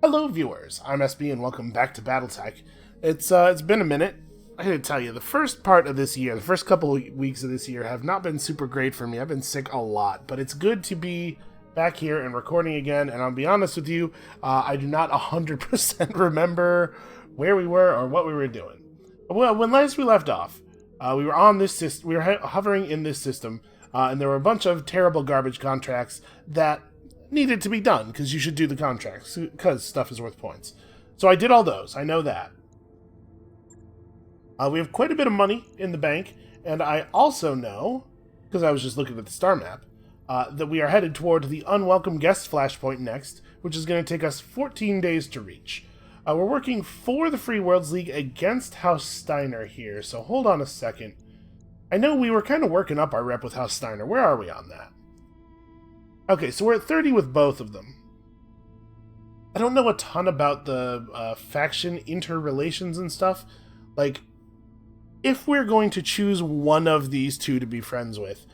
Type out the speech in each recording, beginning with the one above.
Hello, viewers. I'm SB, and welcome back to BattleTech. It's been a minute. I gotta tell you, the first part of this year, the first couple of weeks of this year, have not been super great for me. I've been sick a lot, but it's good to be back here and recording again. And I'll be honest with you, I do not 100% remember where we were or what we were doing. Well, when last we left off, we were on this we were hovering in this system, and there were a bunch of terrible garbage contracts that needed to be done, because you should do the contracts, because stuff is worth points. So I did all those, I know that. We have quite a bit of money in the bank, and I also know, because I was just looking at the star map, that we are headed toward the Unwelcome guest Flashpoint next, which is going to take us 14 days to reach. We're working for the Free Worlds League against House Steiner here, so hold on a second. I know we were kind of working up our rep with House Steiner. Where are we on that? Okay, so we're at 30 with both of them. I don't know a ton about the faction interrelations and stuff. Like, if we're going to choose one of these two to be friends with,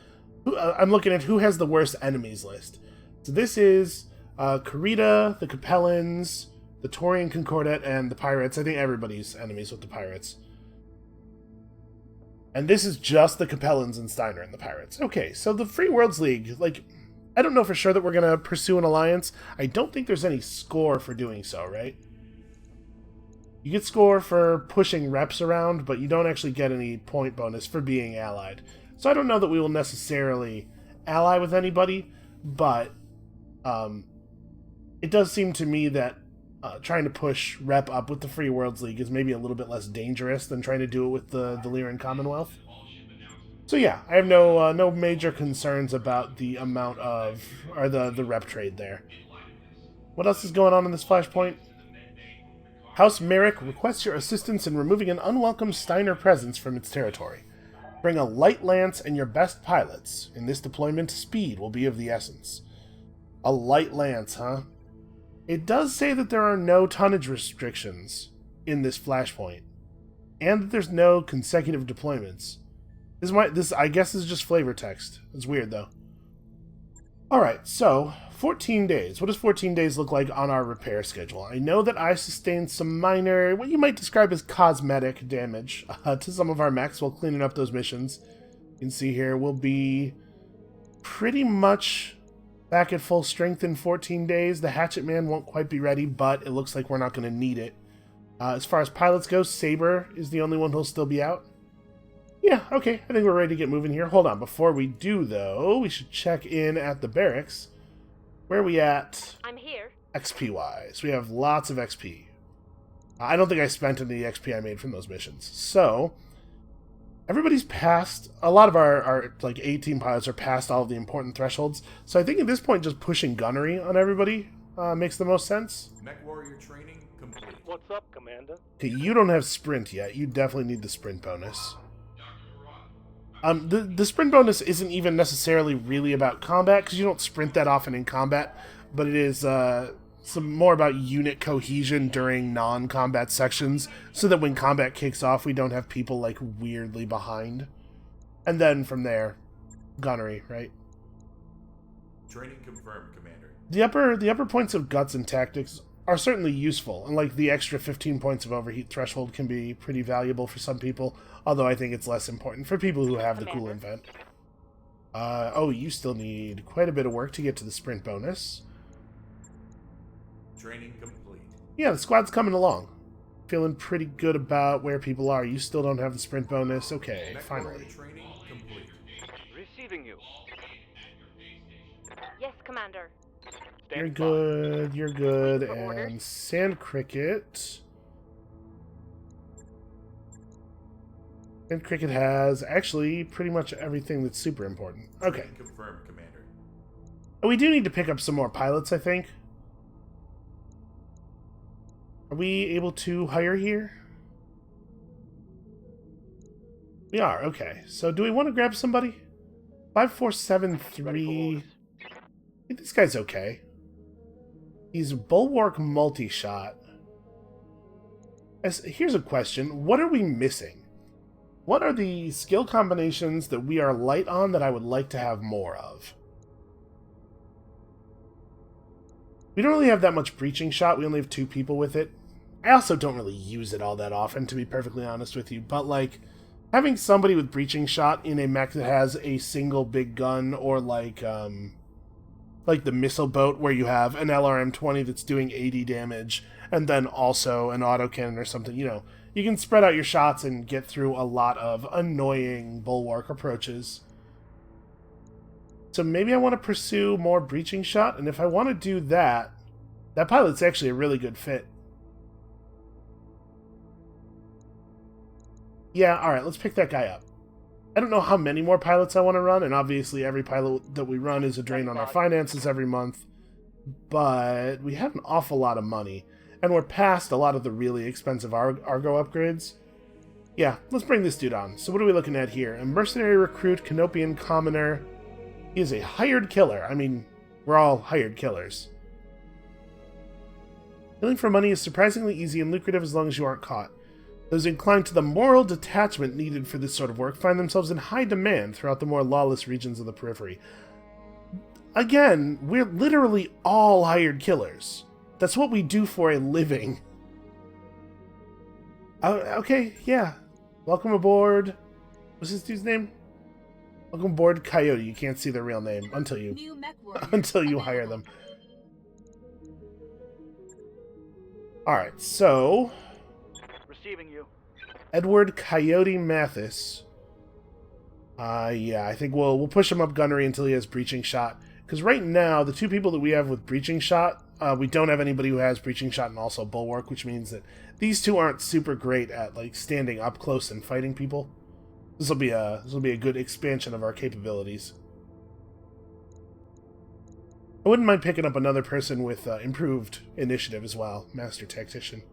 I'm looking at who has the worst enemies list. So this is Karita, the Capellans, the Taurian Concordat, and the Pirates. I think everybody's enemies with the Pirates. And this is just the Capellans and Steiner and the Pirates. Okay, so the Free Worlds League, like, I don't know for sure that we're going to pursue an alliance. I don't think there's any score for doing so, right? You get score for pushing reps around, but you don't actually get any point bonus for being allied. So I don't know that we will necessarily ally with anybody, but it does seem to me that trying to push rep up with the Free Worlds League is maybe a little bit less dangerous than trying to do it with the Lyran Commonwealth. So yeah, I have no major concerns about the amount of, or the rep trade there. What else is going on in this Flashpoint? House Merrick requests your assistance in removing an unwelcome Steiner presence from its territory. Bring a light lance and your best pilots. In this deployment, speed will be of the essence. A light lance, huh? It does say that there are no tonnage restrictions in this Flashpoint, and that there's no consecutive deployments. This I guess is just flavor text. It's weird, though. Alright, so 14 days. What does 14 days look like on our repair schedule? I know that I sustained some minor, what you might describe as cosmetic damage to some of our mechs while cleaning up those missions. You can see here we'll be pretty much back at full strength in 14 days. The Hatchet Man won't quite be ready, but it looks like we're not going to need it. As far as pilots go, Saber is the only one who'll still be out. Yeah, okay, I think we're ready to get moving here. Hold on, before we do, though, we should check in at the barracks. Where are we at? I'm here. XP-wise. We have lots of XP. I don't think I spent any XP I made from those missions. So, everybody's passed, a lot of our like, 18 pilots are past all of the important thresholds. So I think at this point, just pushing gunnery on everybody makes the most sense. Mech warrior training complete. What's up, Commander? Okay, you don't have sprint yet. You definitely need the sprint bonus. The sprint bonus isn't even necessarily really about combat, because you don't sprint that often in combat, but it is some more about unit cohesion during non-combat sections, so that when combat kicks off, we don't have people, like, weirdly behind. And then, from there, gunnery, right? Training confirmed, Commander. The upper points of guts and tactics are certainly useful, and like the extra 15 points of overheat threshold can be pretty valuable for some people, although I think it's less important for people who have the cool invent. Oh, you still need quite a bit of work to get to the sprint bonus. Training complete. Yeah, the squad's coming along. Feeling pretty good about where people are. You still don't have the sprint bonus. Okay, Mech finally. warrior training complete. Receiving you. Yes, Commander. You're Stand by. good, you're good, Waiting for orders. and Sand Cricket. Sand Cricket has actually pretty much everything that's super important. Okay. Training confirmed, Commander. We do need to pick up some more pilots, I think. Are we able to hire here? We are, okay. So do we want to grab somebody? 5473. I think this guy's okay. He's Bulwark multi-shot. Here's a question. What are we missing? What are the skill combinations that we are light on that I would like to have more of? We don't really have that much breaching shot. We only have 2 people with it. I also don't really use it all that often, to be perfectly honest with you. But, like, having somebody with breaching shot in a mech that has a single big gun, or like the missile boat where you have an LRM-20 that's doing 80 damage, and then also an autocannon or something, you know, you can spread out your shots and get through a lot of annoying bulwark approaches. So maybe I want to pursue more breaching shot, and if I want to do that, that pilot's actually a really good fit. Yeah, alright, let's pick that guy up. I don't know how many more pilots I want to run, and obviously every pilot that we run is a drain on our finances every month, but we have an awful lot of money, and we're past a lot of the really expensive Argo upgrades. Yeah, let's bring this dude on. So what are we looking at here? A mercenary recruit, Canopian commoner. He is a hired killer. I mean, we're all hired killers. Killing for money is surprisingly easy and lucrative as long as you aren't caught. Those inclined to the moral detachment needed for this sort of work find themselves in high demand throughout the more lawless regions of the periphery. Again, we're literally all hired killers. That's what we do for a living. Okay, yeah. Welcome aboard. What's this dude's name? Welcome aboard, Coyote. You can't see their real name until you hire them. Alright, so Receiving you. Edward Coyote Mathis. Yeah, I think we'll push him up gunnery until he has breaching shot. Because right now, the 2 people that we have with breaching shot, we don't have anybody who has breaching shot and also bulwark, which means that these 2 aren't super great at like standing up close and fighting people. This will be a good expansion of our capabilities. I wouldn't mind picking up another person with improved initiative as well, Master Tactician.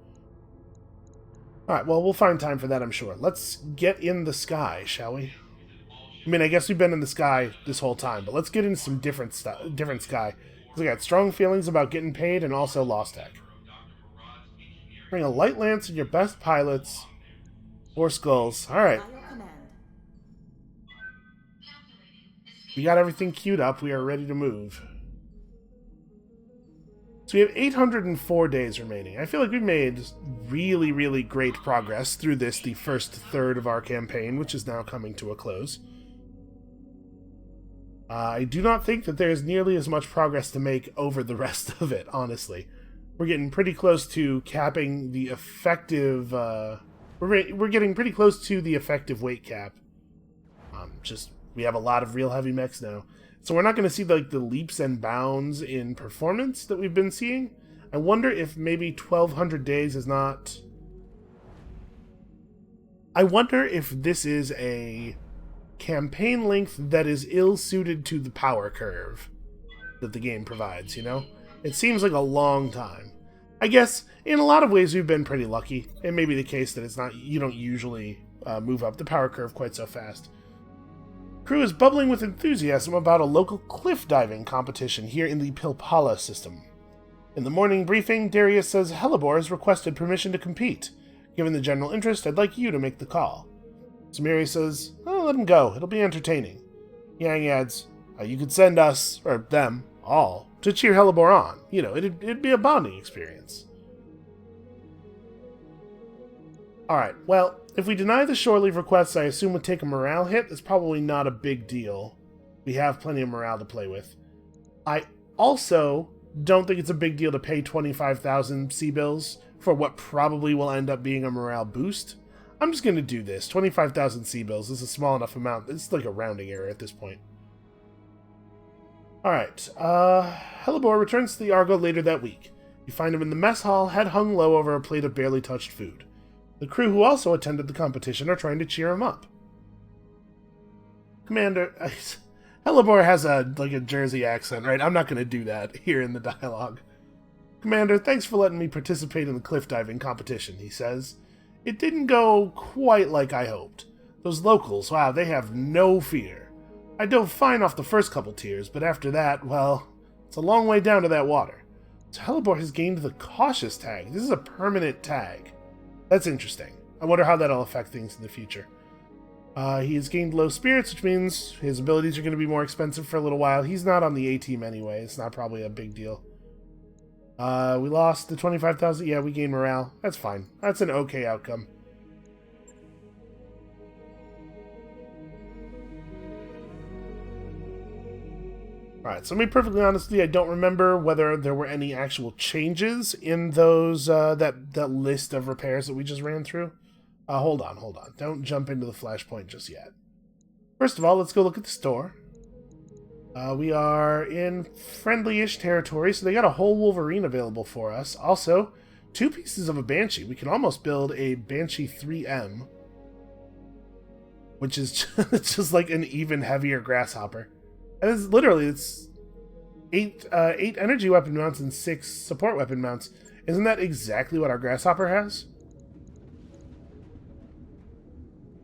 Alright, well, we'll find time for that, I'm sure. Let's get in the sky, shall we? I mean, I guess we've been in the sky this whole time, but let's get into some different sky. Because I got strong feelings about getting paid and also Lost Tech. Bring a light lance and your best pilots. 4 skulls. Alright. We got everything queued up. We are ready to move. So we have 804 days remaining. I feel like we've made really, really great progress through the first third of our campaign, which is now coming to a close. I do not think that there's nearly as much progress to make over the rest of it, honestly. We're getting pretty close to capping the effective... We're getting pretty close to the effective weight cap. We have a lot of real heavy mechs now. So we're not going to see like the leaps and bounds in performance that we've been seeing. I wonder if maybe 1200 days is not... I wonder if this is a campaign length that is ill-suited to the power curve that the game provides, you know? It seems like a long time. I guess, in a lot of ways, we've been pretty lucky. It may be the case that it's not, you don't usually move up the power curve quite so fast. Crew is bubbling with enthusiasm about a local cliff diving competition here in the Pilpala system. In the morning briefing, Darius says Helibor has requested permission to compete. Given the general interest, I'd like you to make the call. Samiri says, oh, let him go. It'll be entertaining. Yang adds, you could send us, or them, all, to cheer Helibor on. You know, it'd be a bonding experience. Alright, well, if we deny the shore leave requests, I assume we'll take a morale hit. That's probably not a big deal. We have plenty of morale to play with. I also don't think it's a big deal to pay 25,000 C-bills for what probably will end up being a morale boost. I'm just going to do this. 25,000 C-bills is a small enough amount. It's like a rounding error at this point. Alright, Helibor returns to the Argo later that week. You find him in the mess hall, head hung low over a plate of barely touched food. The crew who also attended the competition are trying to cheer him up. Commander... Helibor has a Jersey accent, right? I'm not going to do that here in the dialogue. Commander, thanks for letting me participate in the cliff diving competition, he says. It didn't go quite like I hoped. Those locals, wow, they have no fear. I dove fine off the first couple tiers, but after that, well, it's a long way down to that water. So Helibor has gained the cautious tag. This is a permanent tag. That's interesting. I wonder how that'll affect things in the future. He has gained low spirits, which means his abilities are going to be more expensive for a little while. He's not on the A-team anyway. It's not probably a big deal. We lost the 25,000. Yeah, we gained morale. That's fine. That's an okay outcome. Alright, so to be perfectly honestly, I don't remember whether there were any actual changes in those, that list of repairs that we just ran through. Hold on. Don't jump into the Flashpoint just yet. First of all, let's go look at the store. We are in friendly-ish territory, so they got a whole Wolverine available for us. Also, 2 pieces of a Banshee. We can almost build a Banshee 3M, which is just like an even heavier Grasshopper. And it's 8 energy weapon mounts and 6 support weapon mounts. Isn't that exactly what our Grasshopper has?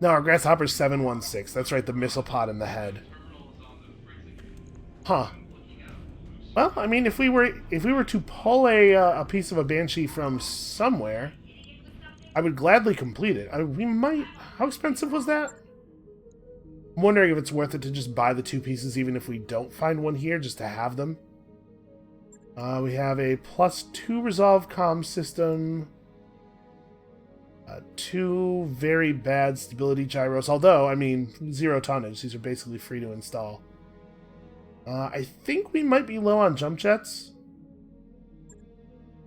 No, our Grasshopper's 716. That's right, the missile pod in the head. Huh. Well, I mean, if we were to pull a piece of a Banshee from somewhere, I would gladly complete it. We might. How expensive was that? I'm wondering if it's worth it to just buy the 2 pieces, even if we don't find one here, just to have them. We have a +2 resolve comm system. 2 very bad stability gyros, although, I mean, 0 tonnage. These are basically free to install. I think we might be low on jump jets.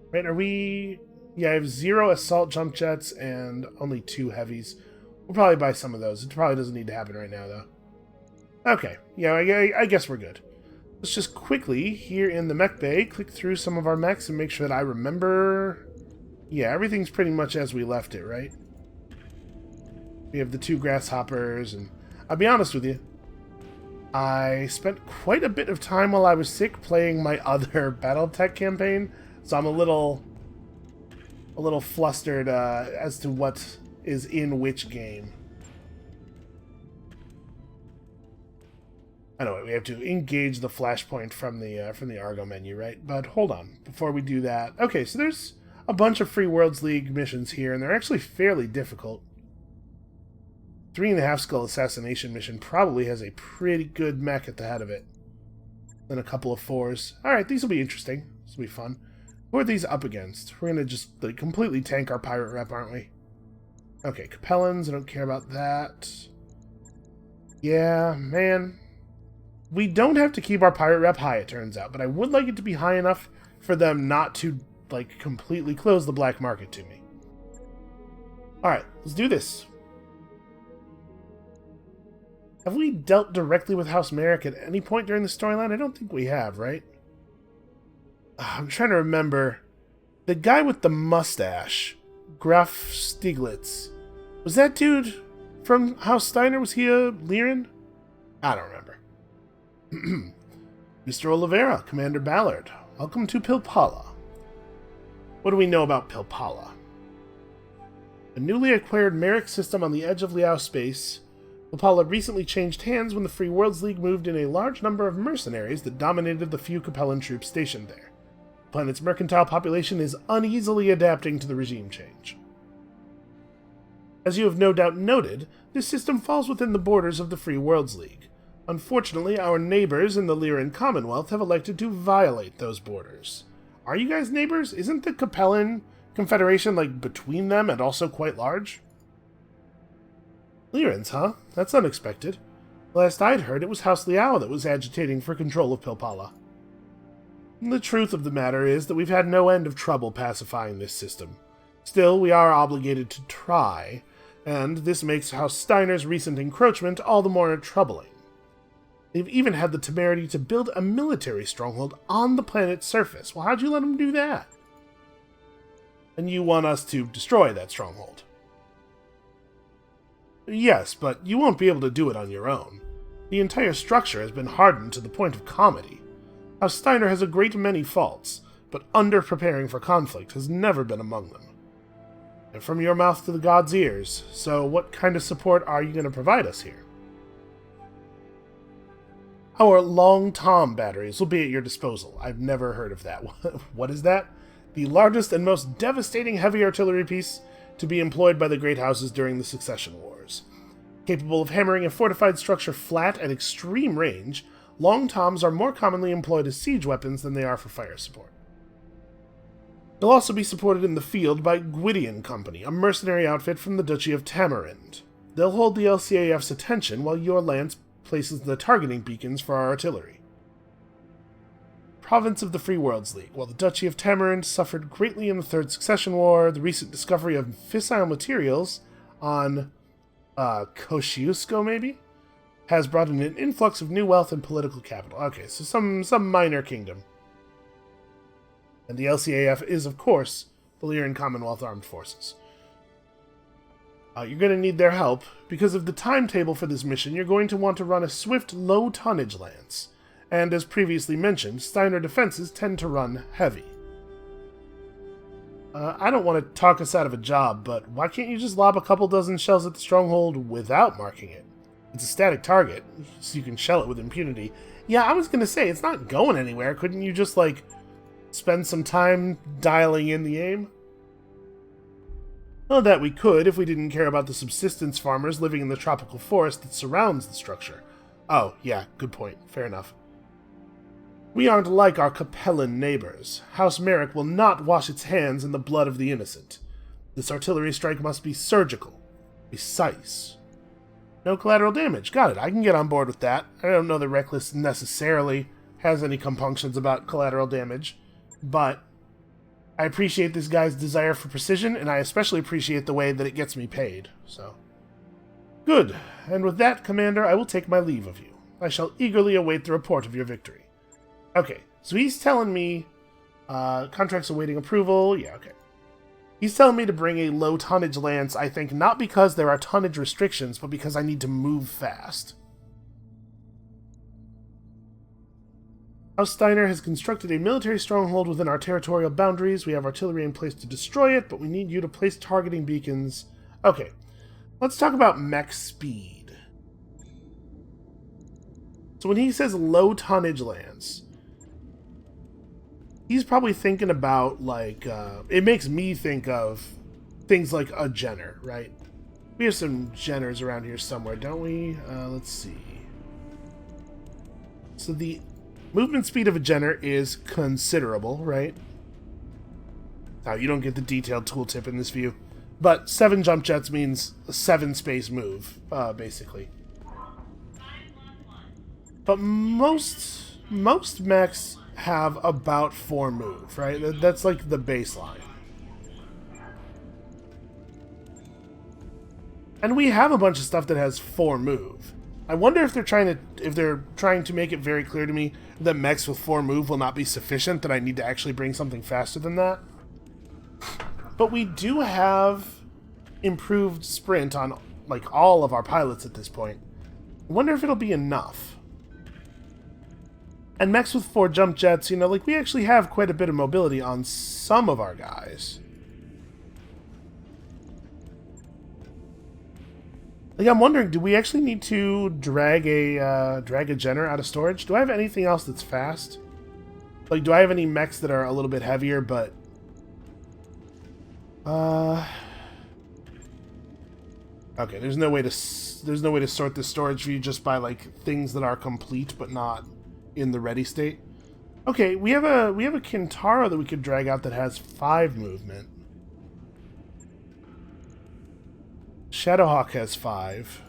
Right, are we... Yeah, I have 0 assault jump jets and only 2 heavies. We'll probably buy some of those. It probably doesn't need to happen right now, though. Okay, yeah, I guess we're good. Let's just quickly, here in the mech bay, click through some of our mechs and make sure that I remember... Yeah, everything's pretty much as we left it, right? We have the 2 grasshoppers, and I'll be honest with you, I spent quite a bit of time while I was sick playing my other BattleTech campaign, so I'm a little flustered as to what is in which game. Anyway, we have to engage the Flashpoint from the Argo menu, right? But hold on, before we do that. Okay, so there's a bunch of Free Worlds League missions here, and they're actually fairly difficult. 3.5 Skull Assassination mission probably has a pretty good mech at the head of it. Then a couple of 4s. Alright, these will be interesting. This will be fun. Who are these up against? We're gonna just completely tank our pirate rep, aren't we? Okay, Capellans, I don't care about that. Yeah, man. We don't have to keep our pirate rep high, it turns out, but I would like it to be high enough for them not to, completely close the black market to me. Alright, let's do this. Have we dealt directly with House Merrick at any point during the storyline? I don't think we have, right? I'm trying to remember. The guy with the mustache, Graf Stieglitz, was that dude from House Steiner? Was he a Lyran? I don't remember. Mr. Oliveira, Commander Ballard, welcome to Pilpala. What do we know about Pilpala? A newly acquired Merrick system on the edge of Liao space, Pilpala recently changed hands when the Free Worlds League moved in a large number of mercenaries that dominated the few Capellan troops stationed there. The planet's mercantile population is uneasily adapting to the regime change. As you have no doubt noted, this system falls within the borders of the Free Worlds League. Unfortunately, our neighbors in the Lyran Commonwealth have elected to violate those borders. Are you guys neighbors? Isn't the Capellan Confederation, between them and also quite large? Lyrans, huh? That's unexpected. Last I'd heard, it was House Liao that was agitating for control of Pilpala. The truth of the matter is that we've had no end of trouble pacifying this system. Still, we are obligated to try, and this makes House Steiner's recent encroachment all the more troubling. They've even had the temerity to build a military stronghold on the planet's surface. Well, how'd you let them do that? And you want us to destroy that stronghold. Yes, but you won't be able to do it on your own. The entire structure has been hardened to the point of comedy. House Steiner has a great many faults, but under-preparing for conflict has never been among them. And from your mouth to the gods' ears, so what kind of support are you going to provide us here? Our Long Tom batteries will be at your disposal. I've never heard of that. What is that? The largest and most devastating heavy artillery piece to be employed by the Great Houses during the Succession Wars. Capable of hammering a fortified structure flat at extreme range, Long Toms are more commonly employed as siege weapons than they are for fire support. They'll also be supported in the field by Gwydion Company, a mercenary outfit from the Duchy of Tamarind. They'll hold the LCAF's attention while your lance places the targeting beacons for our artillery. Province of the Free Worlds League. While the Duchy of Tamarind suffered greatly in the Third Succession War, the recent discovery of fissile materials on Kosciuszko, maybe, has brought in an influx of new wealth and political capital. Okay, so some minor kingdom. And the LCAF is, of course, the Lyran Commonwealth Armed Forces. You're going to need their help. Because of the timetable for this mission, you're going to want to run a swift, low-tonnage lance. And as previously mentioned, Steiner defenses tend to run heavy. I don't want to talk us out of a job, but why can't you just lob a couple dozen shells at the stronghold without marking it? It's a static target, so you can shell it with impunity. Yeah, I was going to say, it's not going anywhere. Couldn't you just, like, spend some time dialing in the aim? Well, that we could if we didn't care about the subsistence farmers living in the tropical forest that surrounds the structure. Oh, yeah, good point. Fair enough. We aren't like our Capellan neighbors. House Merrick will not wash its hands in the blood of the innocent. This artillery strike must be surgical, precise. No collateral damage. Got it. I can get on board with that. I don't know that Reckless necessarily has any compunctions about collateral damage, but I appreciate this guy's desire for precision, and I especially appreciate the way that it gets me paid, so. Good. And with that, Commander, I will take my leave of you. I shall eagerly await the report of your victory. Okay, so he's telling me, contracts awaiting approval, yeah, okay. He's telling me to bring a low-tonnage lance, I think, not because there are tonnage restrictions, but because I need to move fast. House Steiner has constructed a military stronghold within our territorial boundaries. We have artillery in place to destroy it, but we need you to place targeting beacons. Okay, let's talk about mech speed. So when he says low-tonnage lance, he's probably thinking about, like, it makes me think of things like a Jenner, right? We have some Jenners around here somewhere, don't we? Let's see. So the movement speed of a Jenner is considerable, right? Now, you don't get the detailed tooltip in this view, but 7 jump jets means a 7-space move, basically. But most mechs have about 4 move, right? That's like the baseline. And we have a bunch of stuff that has 4 move. I wonder if they're trying to make it very clear to me that mechs with 4 move will not be sufficient, that I need to actually bring something faster than that. But we do have improved sprint on, like, all of our pilots at this point. I wonder if it'll be enough. And mechs with 4 jump jets, you know, like, we actually have quite a bit of mobility on some of our guys. Like, I'm wondering, do we actually need to drag a Jenner out of storage? Do I have anything else that's fast? Like, do I have any mechs that are a little bit heavier, but... Okay, there's no way to sort this storage view just by, like, things that are complete but not in the ready state. Okay, we have a Kintaro that we could drag out that has 5 movement. Shadowhawk has 5.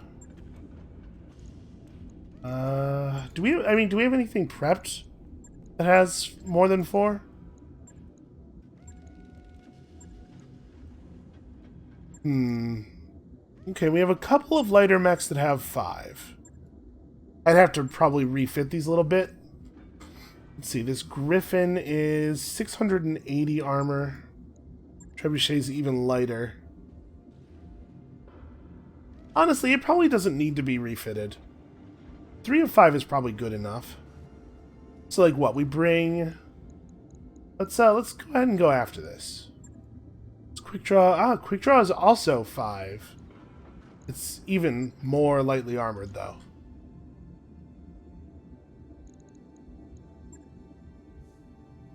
Do we have anything prepped that has more than 4? Okay, we have a couple of lighter mechs that have 5. I'd have to probably refit these a little bit. Let's see, this Griffin is 680 armor. Trebuchet's even lighter. Honestly, it probably doesn't need to be refitted. 3 of 5 is probably good enough. So, like, what? We bring... Let's go ahead and go after this. It's quick draw. Ah, quick draw is also 5. It's even more lightly armored, though.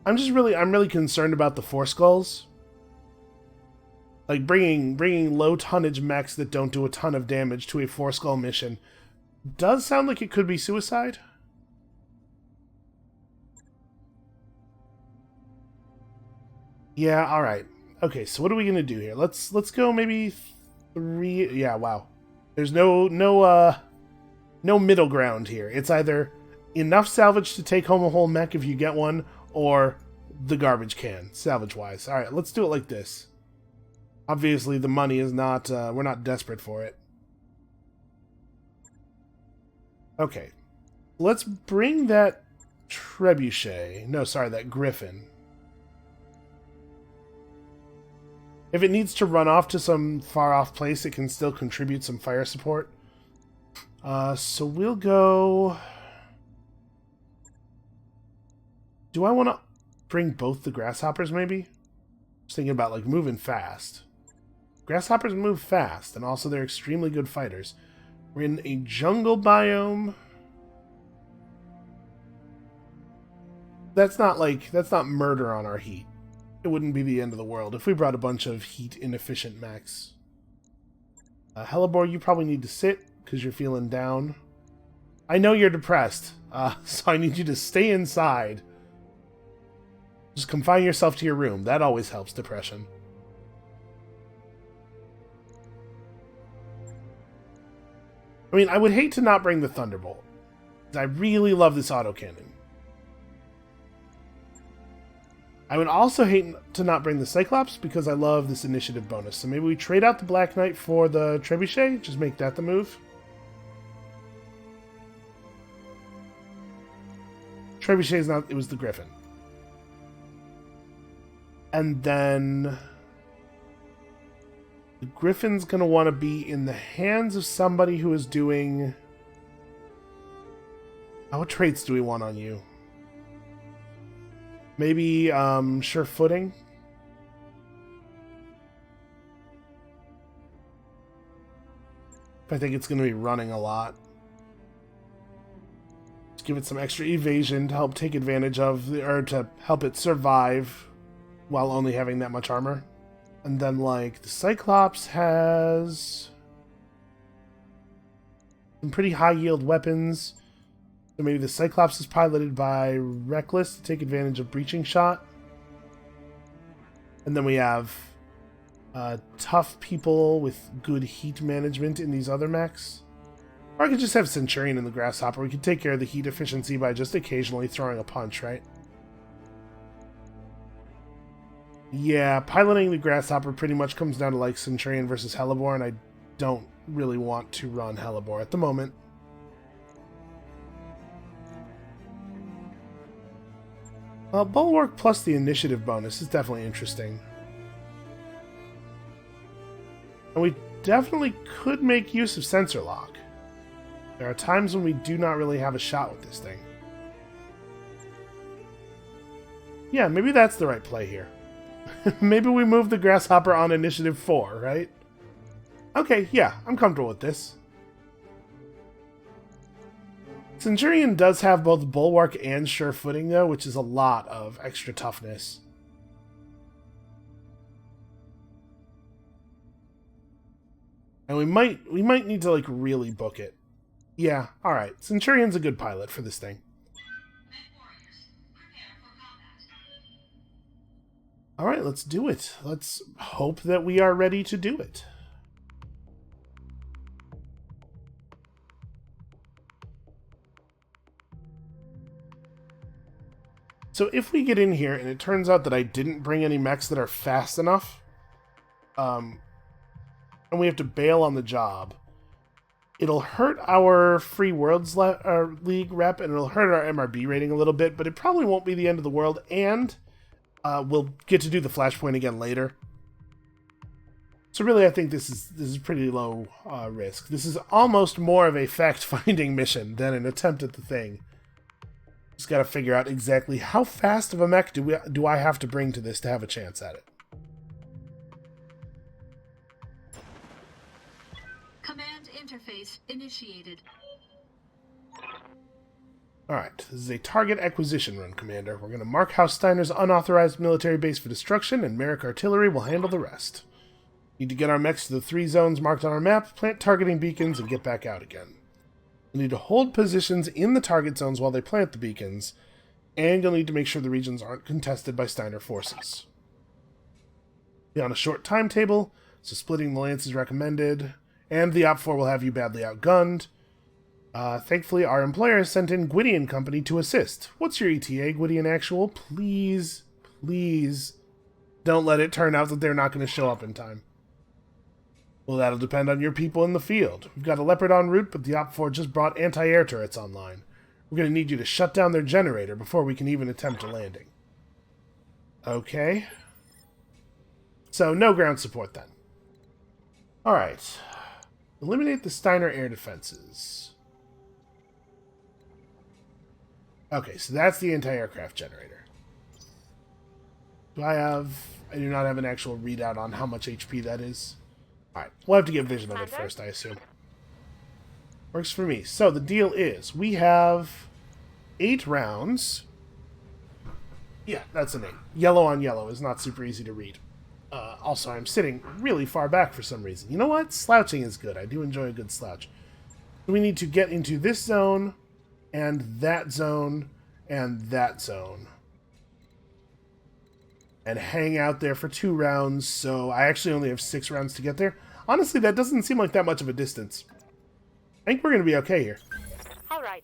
I'm really concerned about the 4 skulls. Like, bringing low tonnage mechs that don't do a ton of damage to a 4 skull mission does sound like it could be suicide. Yeah, alright. Okay, so what are we gonna do here? Let's go maybe 3... Yeah, wow. There's no middle ground here. It's either enough salvage to take home a whole mech if you get one, or the garbage can, salvage-wise. Alright, let's do it like this. Obviously, the money is not... we're not desperate for it. Okay. Let's bring that trebuchet. No, sorry, that griffin. If it needs to run off to some far-off place, it can still contribute some fire support. So we'll go... Do I want to bring both the grasshoppers, maybe? Just thinking about, like, moving fast. Grasshoppers move fast, and also they're extremely good fighters. We're in a jungle biome. That's not murder on our heat. It wouldn't be the end of the world if we brought a bunch of heat-inefficient mechs. Hellebore, you probably need to sit, because you're feeling down. I know you're depressed, so I need you to stay inside. Just confine yourself to your room. That always helps depression. I mean, I would hate to not bring the Thunderbolt. I really love this autocannon. I would also hate to not bring the Cyclops because I love this initiative bonus. So maybe we trade out the Black Knight for the Trebuchet. Just make that the move. Trebuchet is not... It was the Griffin. And then... The Griffin's going to want to be in the hands of somebody who is doing... What traits do we want on you? Maybe, sure footing? I think it's going to be running a lot. Just give it some extra evasion to help take advantage of, or to help it survive while only having that much armor. And then, like, the Cyclops has some pretty high-yield weapons. So maybe the Cyclops is piloted by Reckless to take advantage of Breaching Shot. And then we have tough people with good heat management in these other mechs. Or I could just have Centurion in the Grasshopper. We could take care of the heat efficiency by just occasionally throwing a punch, right? Yeah, piloting the Grasshopper pretty much comes down to like Centurion versus Hellebore, and I don't really want to run Hellebore at the moment. Bulwark plus the initiative bonus is definitely interesting. And we definitely could make use of Sensor Lock. There are times when we do not really have a shot with this thing. Yeah, maybe that's the right play here. Maybe we move the Grasshopper on Initiative 4, right? Okay, yeah, I'm comfortable with this. Centurion does have both Bulwark and Sure Footing, though, which is a lot of extra toughness. And we might need to, like, really book it. Yeah, alright. Centurion's a good pilot for this thing. Alright, let's do it. Let's hope that we are ready to do it. So if we get in here and it turns out that I didn't bring any mechs that are fast enough, and we have to bail on the job, it'll hurt our Free Worlds League rep, and it'll hurt our MRB rating a little bit, but it probably won't be the end of the world, and we'll get to do the Flashpoint again later. So really, I think this is pretty low risk. This is almost more of a fact-finding mission than an attempt at the thing. Just gotta figure out exactly how fast of a mech do I have to bring to this to have a chance at it. Command interface initiated. Alright, this is a target acquisition run, Commander. We're gonna mark House Steiner's unauthorized military base for destruction, and Merrick Artillery will handle the rest. Need to get our mechs to the 3 zones marked on our map, plant targeting beacons, and get back out again. You'll need to hold positions in the target zones while they plant the beacons, and you'll need to make sure the regions aren't contested by Steiner forces. Be on a short timetable, so splitting the lance is recommended, and the Op 4 will have you badly outgunned. Thankfully, our employer has sent in Gwydion Company to assist. What's your ETA, Gwydion Actual? Please, please, don't let it turn out that they're not going to show up in time. Well, that'll depend on your people in the field. We've got a Leopard en route, but the Op 4 just brought anti-air turrets online. We're going to need you to shut down their generator before we can even attempt a landing. Okay. So, no ground support then. Alright. Eliminate the Steiner air defenses. Okay, so that's the anti-aircraft generator. I do not have an actual readout on how much HP that is. Alright, we'll have to get vision of it first, I assume. Works for me. So, the deal is, we have 8 rounds. Yeah, that's an 8. Yellow on yellow is not super easy to read. Also, I'm sitting really far back for some reason. You know what? Slouching is good. I do enjoy a good slouch. We need to get into this zone, and that zone, and that zone. And hang out there for 2 rounds, so I actually only have 6 rounds to get there. Honestly, that doesn't seem like that much of a distance. I think we're going to be okay here. All right.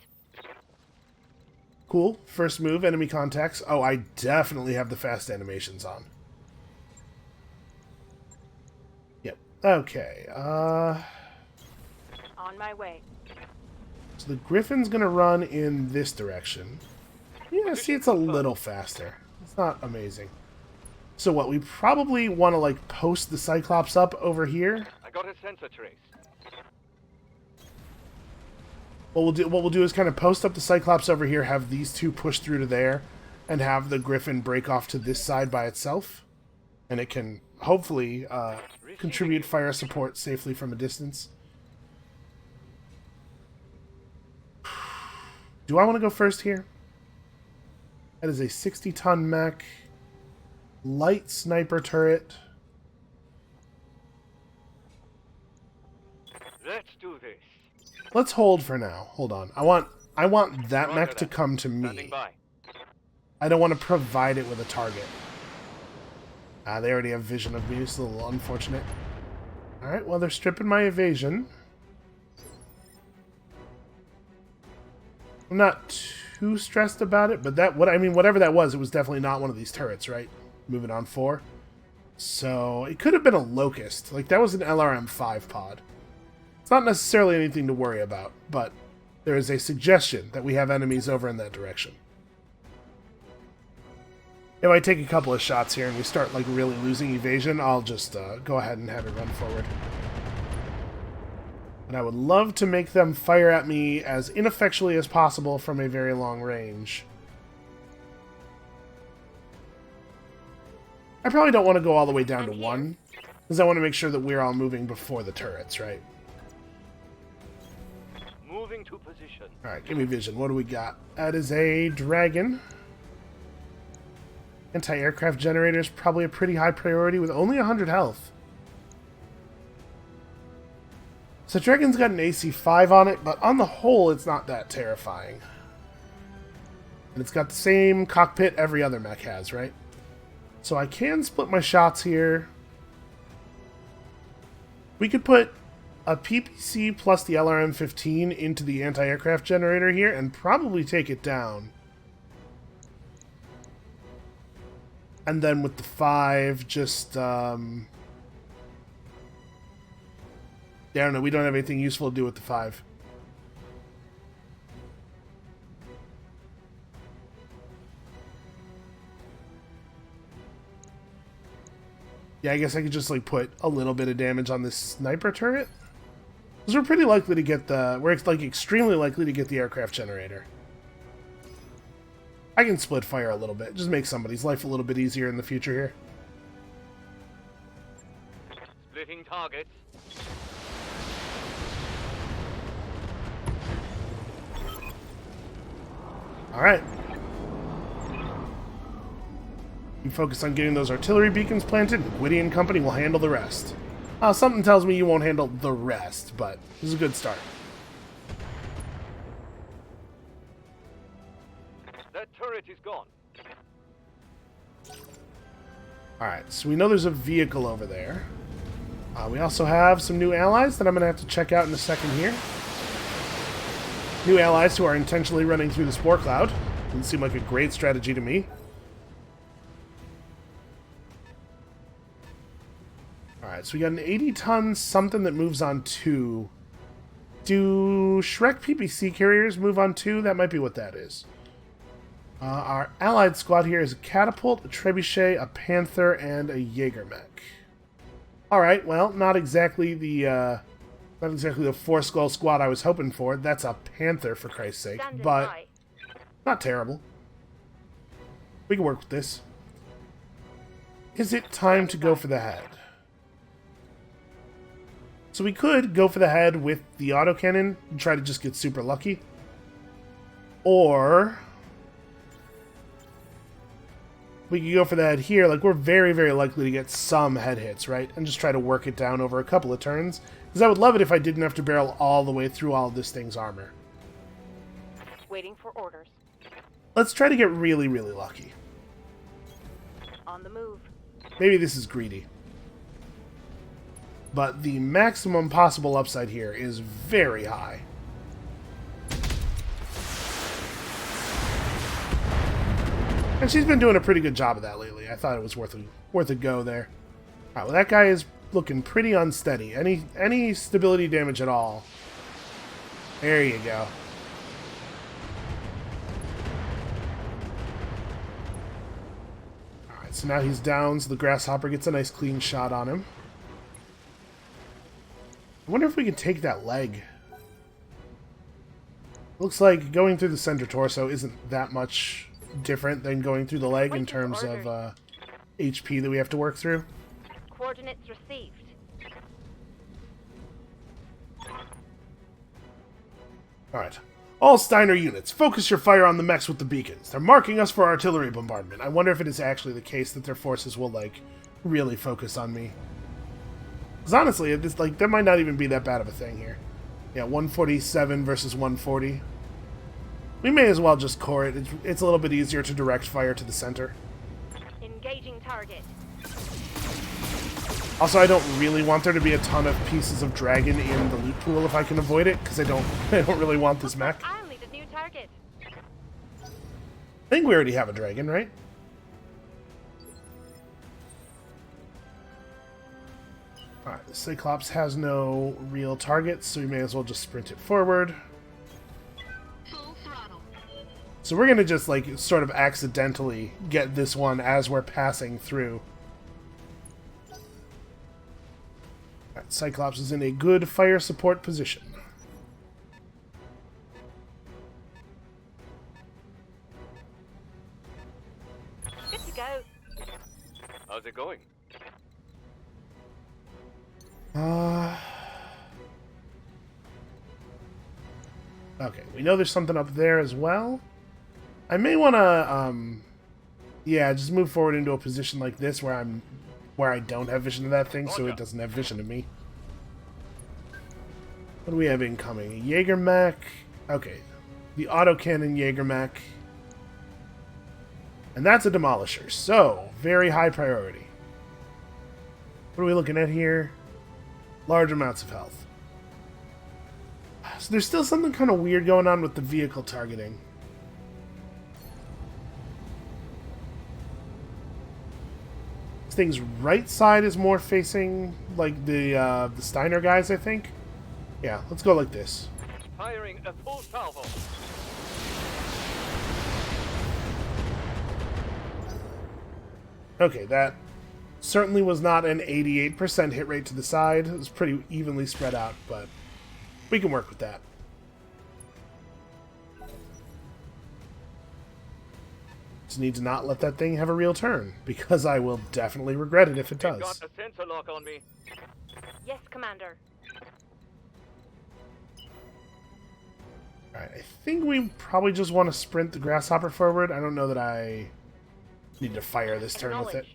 Cool. First move, enemy contacts. Oh, I definitely have the fast animations on. Yep. Okay. On my way. So the Griffin's going to run in this direction. Yeah, see, it's a little faster. It's not amazing. So what, we probably want to, like, post the Cyclops up over here. I got a sensor trace. What we'll do is kind of post up the Cyclops over here, have these 2 push through to there, and have the Griffin break off to this side by itself. And it can, hopefully, contribute fire support safely from a distance. Do I want to go first here? That is a 60-ton mech. Light sniper turret. Let's do this. Let's hold for now. Hold on. I want that mech to come to Standing me. by. I don't want to provide it with a target. They already have vision of me. It's a little unfortunate. Alright, well, they're stripping my evasion. I'm not too stressed about it, but whatever that was, it was definitely not one of these turrets, right? Moving on 4. So, it could have been a Locust. Like, that was an LRM-5 pod. It's not necessarily anything to worry about, but there is a suggestion that we have enemies over in that direction. If I take a couple of shots here and we start, like, really losing evasion, I'll just go ahead and have it run forward. And I would love to make them fire at me as ineffectually as possible from a very long range. I probably don't want to go all the way down to 1, because I want to make sure that we're all moving before the turrets, right? Moving to position. Alright, give me vision. What do we got? That is a dragon. Anti-aircraft generator is probably a pretty high priority with only 100 health. So Dragon's got an AC5 on it, but on the whole, it's not that terrifying. And it's got the same cockpit every other mech has, right? So I can split my shots here. We could put a PPC plus the LRM-15 into the anti-aircraft generator here and probably take it down. And then with the 5, just, yeah, I don't know, we don't have anything useful to do with the 5. Yeah, I guess I could just, like, put a little bit of damage on this sniper turret. Because we're pretty likely to get we're, like, extremely likely to get the aircraft generator. I can split fire a little bit. Just make somebody's life a little bit easier in the future here. Splitting targets. Alright. You focus on getting those artillery beacons planted, and Gwydion Company will handle the rest. Something tells me you won't handle the rest, but this is a good start. That turret is gone. Alright, so we know there's a vehicle over there. We also have some new allies that I'm going to have to check out in a second here. New allies who are intentionally running through the spore cloud. Doesn't seem like a great strategy to me. Alright, so we got an 80-ton something that moves on 2. Do Shrek PPC carriers move on 2? That might be what that is. Our allied squad here is a catapult, a trebuchet, a panther, and a Jaegermech. Alright, well, not exactly the 4-skull squad I was hoping for. That's a panther, for Christ's sake, but not terrible. We can work with this. Is it time to go for the head? So we could go for the head with the autocannon and try to just get super lucky. Or we could go for the head here. Like, we're very, very likely to get some head hits, right? And just try to work it down over a couple of turns. Because I would love it if I didn't have to barrel all the way through all of this thing's armor. Waiting for orders. Let's try to get really, really lucky. On the move. Maybe this is greedy. But the maximum possible upside here is very high. And she's been doing a pretty good job of that lately. I thought it was worth a go there. Alright, well, that guy is looking pretty unsteady. Any stability damage at all. There you go. Alright, so now he's down, so the grasshopper gets a nice clean shot on him. I wonder if we can take that leg. Looks like going through the center torso isn't that much different than going through the leg in terms of HP that we have to work through. Coordinates received. Alright. All Steiner units, focus your fire on the mechs with the beacons. They're marking us for artillery bombardment. I wonder if it is actually the case that their forces will, like, really focus on me. Because honestly, it's like, that might not even be that bad of a thing here. Yeah, 147 versus 140. We may as well just core it. It's a little bit easier to direct fire to the center. Engaging target. Also, I don't really want there to be a ton of pieces of dragon in the loot pool if I can avoid it, because I don't really want this mech. I'll need a new target. I think we already have a dragon, right? Alright, the Cyclops has no real targets, so we may as well just sprint it forward. Full throttle. So we're going to just, like, sort of accidentally get this one as we're passing through. Alright, Cyclops is in a good fire support position. Good to go. How's it going? Okay, we know there's something up there as well. I may want to, yeah, just move forward into a position like this where I don't have vision of that thing, so it doesn't have vision of me. What do we have incoming? A Jaegermech. Okay, the autocannon Jaegermech. And that's a demolisher, so very high priority. What are we looking at here? Large amounts of health. So there's still something kind of weird going on with the vehicle targeting. This thing's right side is more facing like the Steiner guys, I think. Yeah, let's go like this. Firing a full salvo. Okay, that certainly was not an 88% hit rate to the side. It was pretty evenly spread out, but we can work with that. Just need to not let that thing have a real turn, because I will definitely regret it if it does. Got a sensor lock on me. Yes, Commander. Alright, I think we probably just want to sprint the grasshopper forward. I don't know that I need to fire this turn with it.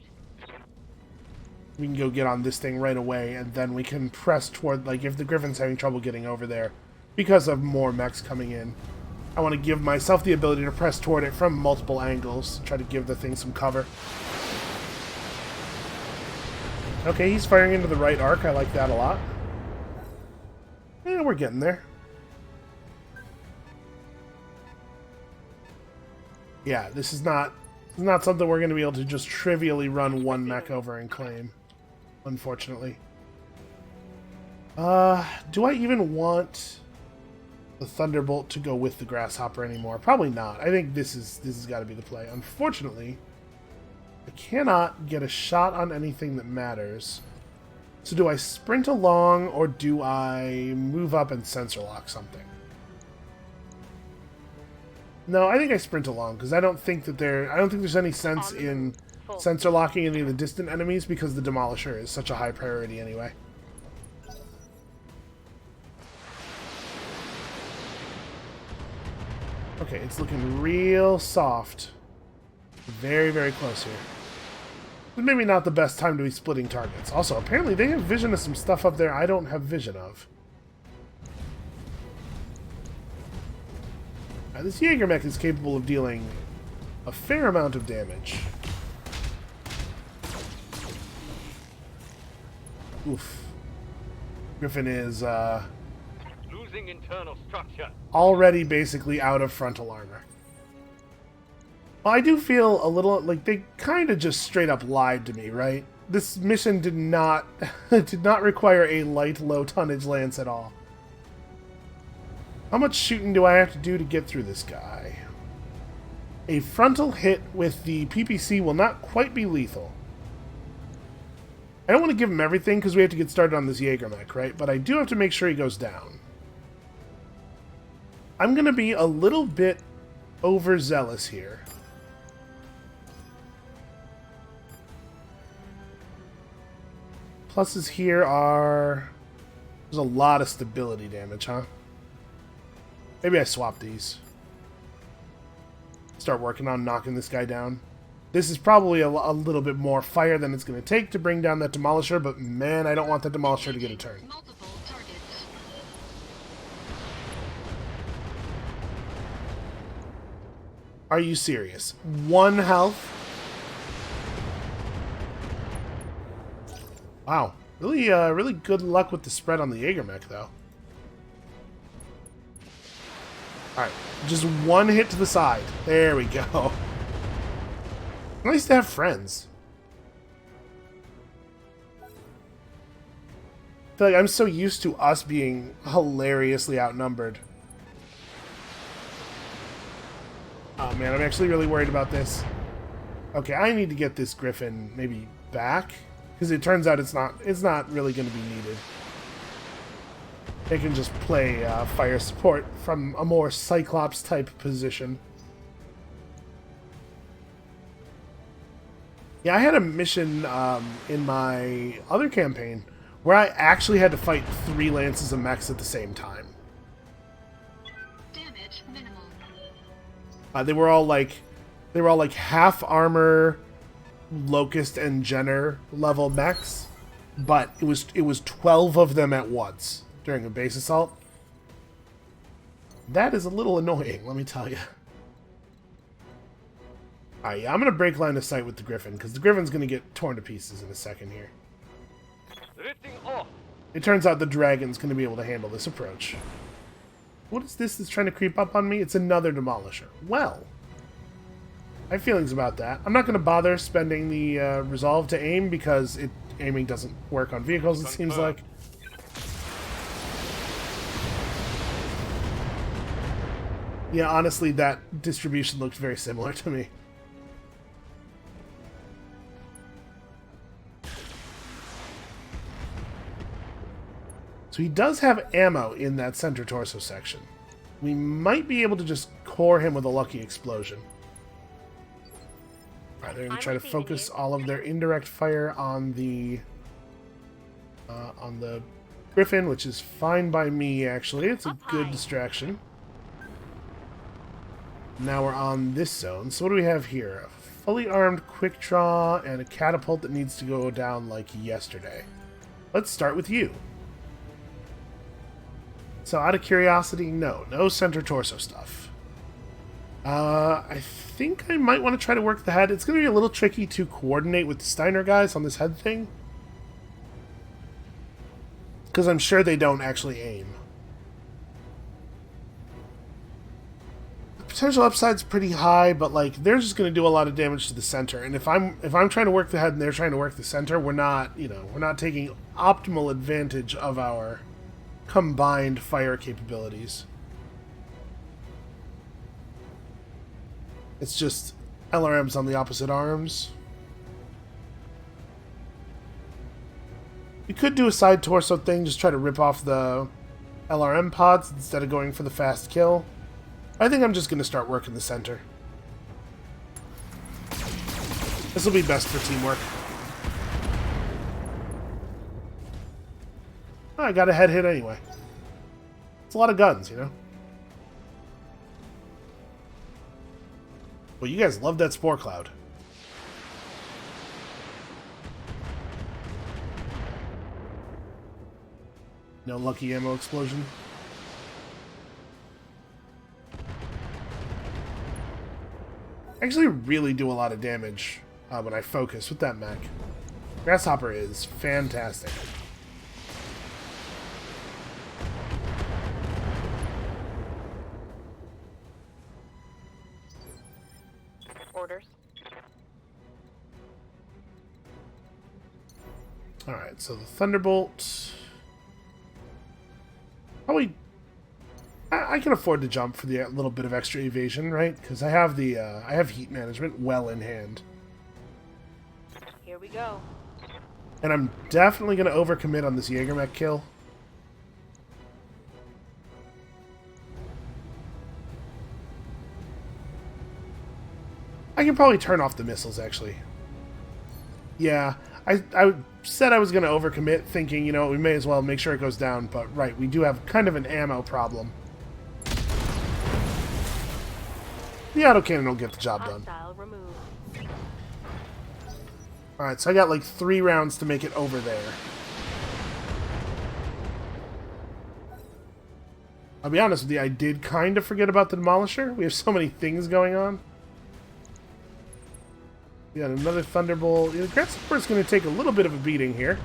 We can go get on this thing right away, and then we can press toward, like, if the Griffin's having trouble getting over there because of more mechs coming in, I want to give myself the ability to press toward it from multiple angles, try to give the thing some cover. Okay, he's firing into the right arc. I like that a lot. Yeah, we're getting there. Yeah, this is not something we're going to be able to just trivially run one mech over and claim, unfortunately. Do I even want the Thunderbolt to go with the Grasshopper anymore? Probably not. I think this has got to be the play. Unfortunately, I cannot get a shot on anything that matters. So do I sprint along or do I move up and sensor lock something? No, I think I sprint along because I don't think there's any sense in sensor locking any of the distant enemies because the Demolisher is such a high priority anyway. Okay, it's looking real soft. Very, very close here. Maybe not the best time to be splitting targets. Also, apparently they have vision of some stuff up there I don't have vision of. Now, this Jaeger-mech is capable of dealing a fair amount of damage. Oof. Griffin is, Losing internal structure. already basically out of frontal armor. Well, I do feel a little like they kind of just straight up lied to me, right? This mission did not require a light, low tonnage lance at all. How much shooting do I have to do to get through this guy? A frontal hit with the PPC will not quite be lethal. I don't want to give him everything because we have to get started on this Jaeger-mech, right? But I do have to make sure he goes down. I'm going to be a little bit overzealous here. Pluses here are... There's a lot of stability damage, huh? Maybe I swap these. Start working on knocking this guy down. This is probably a little bit more fire than it's going to take to bring down that Demolisher, but man, I don't want that Demolisher to get a turn. Multiple targets. Are you serious? 1 health? Wow. Really, really good luck with the spread on the Jaeger-mech, though. Alright, just 1 hit to the side. There we go. Nice to have friends. I feel like I'm so used to us being hilariously outnumbered. Oh man, I'm actually really worried about this. Okay, I need to get this Griffin maybe back, because it turns out it's not really going to be needed. They can just play fire support from a more Cyclops-type position. Yeah, I had a mission in my other campaign where I actually had to fight 3 lances of mechs at the same time. Damage minimal. They were all like half armor, Locust and Jenner level mechs, but it was 12 of them at once during a base assault. That is a little annoying, let me tell you. Alright, yeah, I'm going to break line of sight with the Griffin, because the Griffin's going to get torn to pieces in a second here. Lifting off. It turns out the Dragon's going to be able to handle this approach. What is this that's trying to creep up on me? It's another Demolisher. Well, I have feelings about that. I'm not going to bother spending the resolve to aim, because aiming doesn't work on vehicles, it seems like. Yeah, honestly, that distribution looked very similar to me. So he does have ammo in that center torso section. We might be able to just core him with a lucky explosion. Alright, they're going to try to focus all of their indirect fire on the Griffin, which is fine by me, actually. It's a good distraction. Now we're on this zone. So what do we have here? A fully armed quick draw and a catapult that needs to go down like yesterday. Let's start with you. So out of curiosity, no center torso stuff. I think I might want to try to work the head. It's going to be a little tricky to coordinate with the Steiner guys on this head thing. because I'm sure they don't actually aim. The potential upside's pretty high, but like they're just going to do a lot of damage to the center. And if I'm trying to work the head and they're trying to work the center, we're not taking optimal advantage of our combined fire capabilities. It's just LRMs on the opposite arms. You could do a side torso thing, just try to rip off the LRM pods instead of going for the fast kill. I think I'm just going to start working the center. This will be best for teamwork. Oh, I got a head hit anyway. It's a lot of guns, you know? Well, you guys love that spore cloud. No lucky ammo explosion. I actually really do a lot of damage when I focus with that mech. Grasshopper is fantastic. Orders. Alright, so the Thunderbolt. Probably, I can afford to jump for the little bit of extra evasion, right? Because I have the I have heat management well in hand, Here we go. and I'm definitely going to overcommit on this Jägermech kill. I can probably turn off the missiles, actually. Yeah, I said I was going to overcommit, thinking, you know, we may as well make sure it goes down, but right, we do have kind of an ammo problem. The autocannon will get the job done. Hostile removed. Alright, so I got like 3 rounds to make it over there. I'll be honest with you, I did kind of forget about the Demolisher. We have so many things going on. We got another Thunderbolt. The Grasshopper's going to take a little bit of a beating here.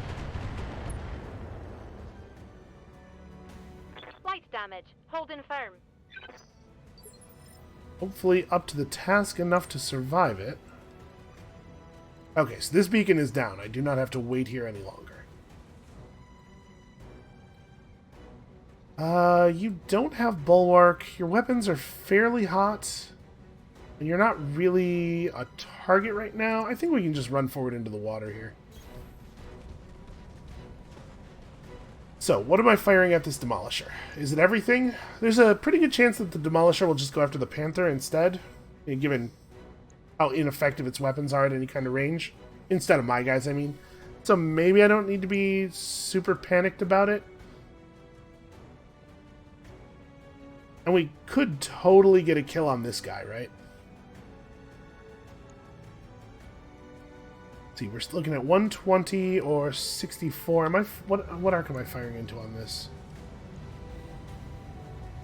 Light damage. Holding firm. Hopefully up to the task enough to survive it. Okay, so this beacon is down. I do not have to wait here any longer. You don't have Bulwark. Your weapons are fairly hot. And you're not really a target right now. I think we can just run forward into the water here. So, what am I firing at this Demolisher? Is it everything? There's a pretty good chance that the Demolisher will just go after the Panther instead, given how ineffective its weapons are at any kind of range. Instead of my guys, I mean. So maybe I don't need to be super panicked about it. And we could totally get a kill on this guy, right? See, we're looking at 120 or 64. Am I? What arc am I firing into on this?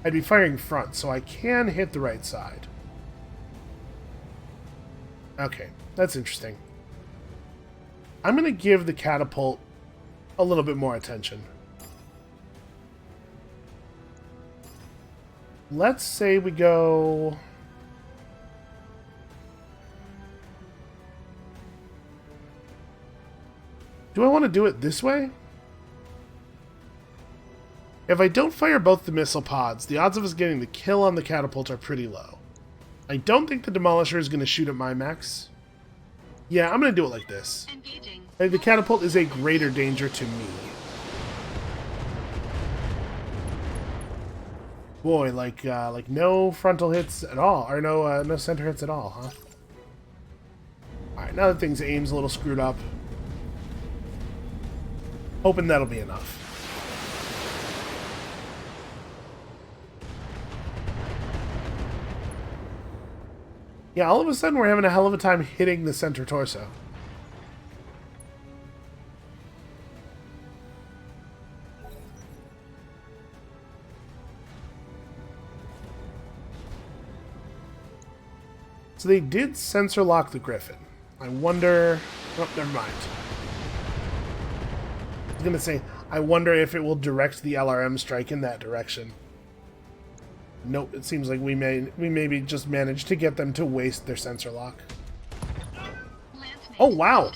I'd be firing front, so I can hit the right side. Okay, that's interesting. I'm going to give the catapult a little bit more attention. Let's say we go... Do I want to do it this way? If I don't fire both the missile pods, the odds of us getting the kill on the catapult are pretty low. I don't think the Demolisher is going to shoot at my mechs. Yeah, I'm going to do it like this. Engaging. The catapult is a greater danger to me. Boy, like no frontal hits at all, or no center hits at all, huh? All right, now that thing's aim's a little screwed up. Hoping that'll be enough. Yeah, all of a sudden we're having a hell of a time hitting the center torso. So they did sensor lock the Griffin. I wonder... Oh, never mind. I was going to say, I wonder if it will direct the LRM strike in that direction. Nope, it seems like we maybe just managed to get them to waste their sensor lock. Oh, wow.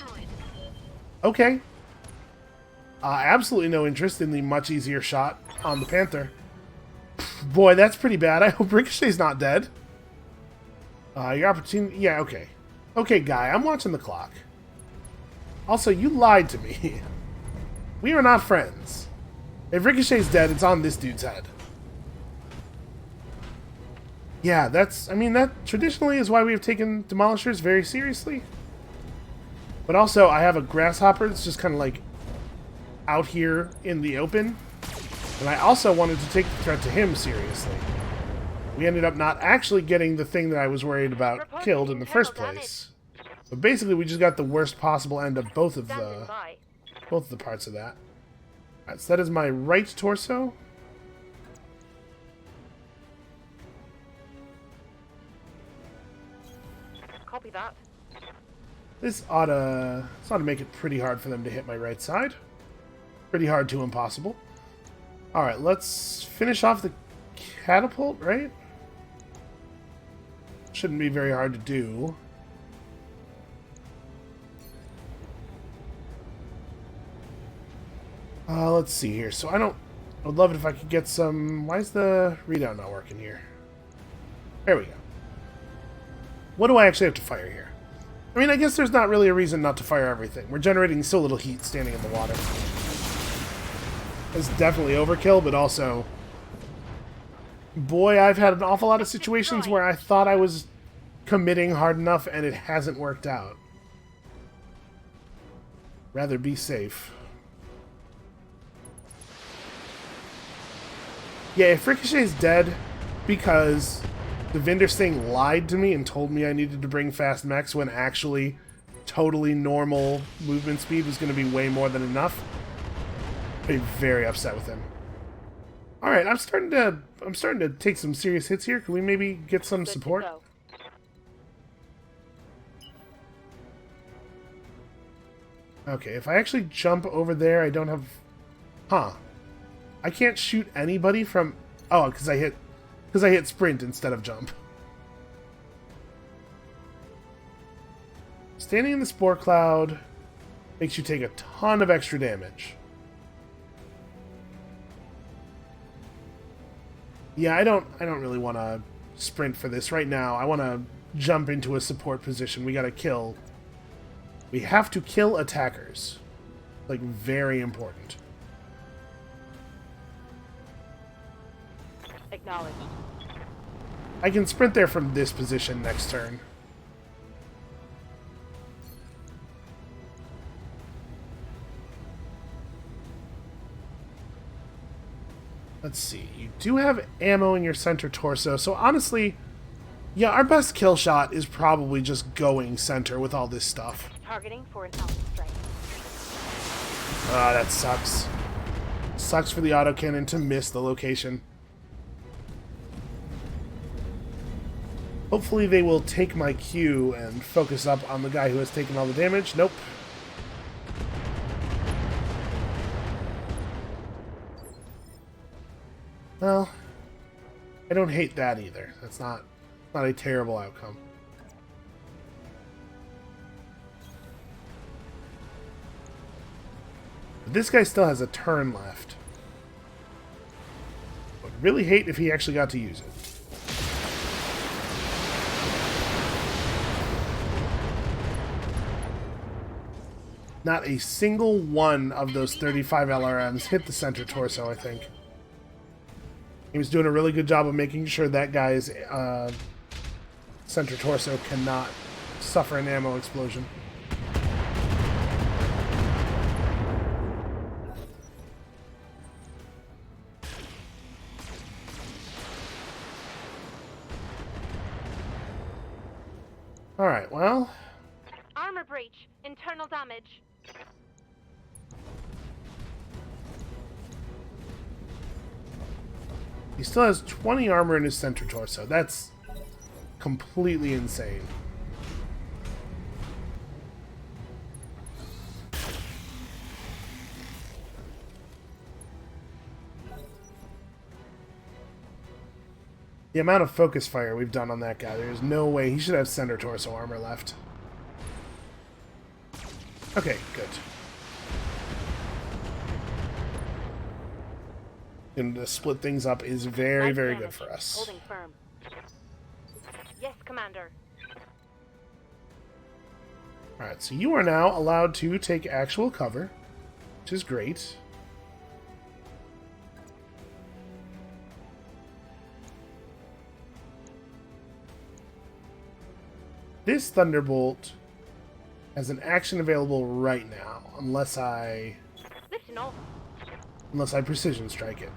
Okay. Absolutely no interest in the much easier shot on the Panther. Boy, that's pretty bad. I hope Ricochet's not dead. Your opportunity... Yeah, okay. Okay, guy, I'm watching the clock. Also, you lied to me. We are not friends. If Ricochet's dead, it's on this dude's head. Yeah, that's... I mean, that traditionally is why we have taken Demolishers very seriously. But also, I have a Grasshopper that's just kind of like out here in the open. And I also wanted to take the threat to him seriously. We ended up not actually getting the thing that I was worried about killed in the first place. But basically, we just got the worst possible end of both of the parts of that. Alright, so that is my right torso. Copy that. This ought to make it pretty hard for them to hit my right side. Pretty hard to impossible. Alright, let's finish off the catapult, right? Shouldn't be very hard to do. Let's see here. So I would love it if I could get some... Why is the readout not working here? There we go. What do I actually have to fire here? I mean, I guess there's not really a reason not to fire everything. We're generating so little heat standing in the water. It's definitely overkill, but also... Boy, I've had an awful lot of situations where I thought I was committing hard enough and it hasn't worked out. Rather be safe. Yeah, if Ricochet's dead because Devinder Singh lied to me and told me I needed to bring fast mechs when actually totally normal movement speed was going to be way more than enough, I'd be very upset with him. Alright, I'm starting to take some serious hits here. Can we maybe get some support? Okay, if I actually jump over there, I don't have... Huh. I can't shoot anybody from... Oh, because I hit sprint instead of jump. Standing in the spore cloud makes you take a ton of extra damage. Yeah, I don't really want to sprint for this right now. I want to jump into a support position. We got to kill. We have to kill attackers. Like, very important. Acknowledged. I can sprint there from this position next turn. Let's see. You do have ammo in your center torso, so honestly, yeah, our best kill shot is probably just going center with all this stuff. Targeting for an alpha strike. Ah, that sucks. Sucks for the autocannon to miss the location. Hopefully they will take my cue and focus up on the guy who has taken all the damage. Nope. Well, I don't hate that either. That's not a terrible outcome. But this guy still has a turn left. I would really hate if he actually got to use it. Not a single one of those 35 LRMs hit the center torso, I think. He was doing a really good job of making sure that guy's center torso cannot suffer an ammo explosion. Alright, well... Armor breach. Internal damage. He still has 20 armor in his center torso. That's completely insane. The amount of focus fire we've done on that guy, there's no way. He should have center torso armor left. Okay, good. And to split things up is very, Light very damage. good for us. Holding firm. Yes, Commander. Alright, so you are now allowed to take actual cover, which is great. This Thunderbolt has an action available right now, unless I Lifting off. precision strike it.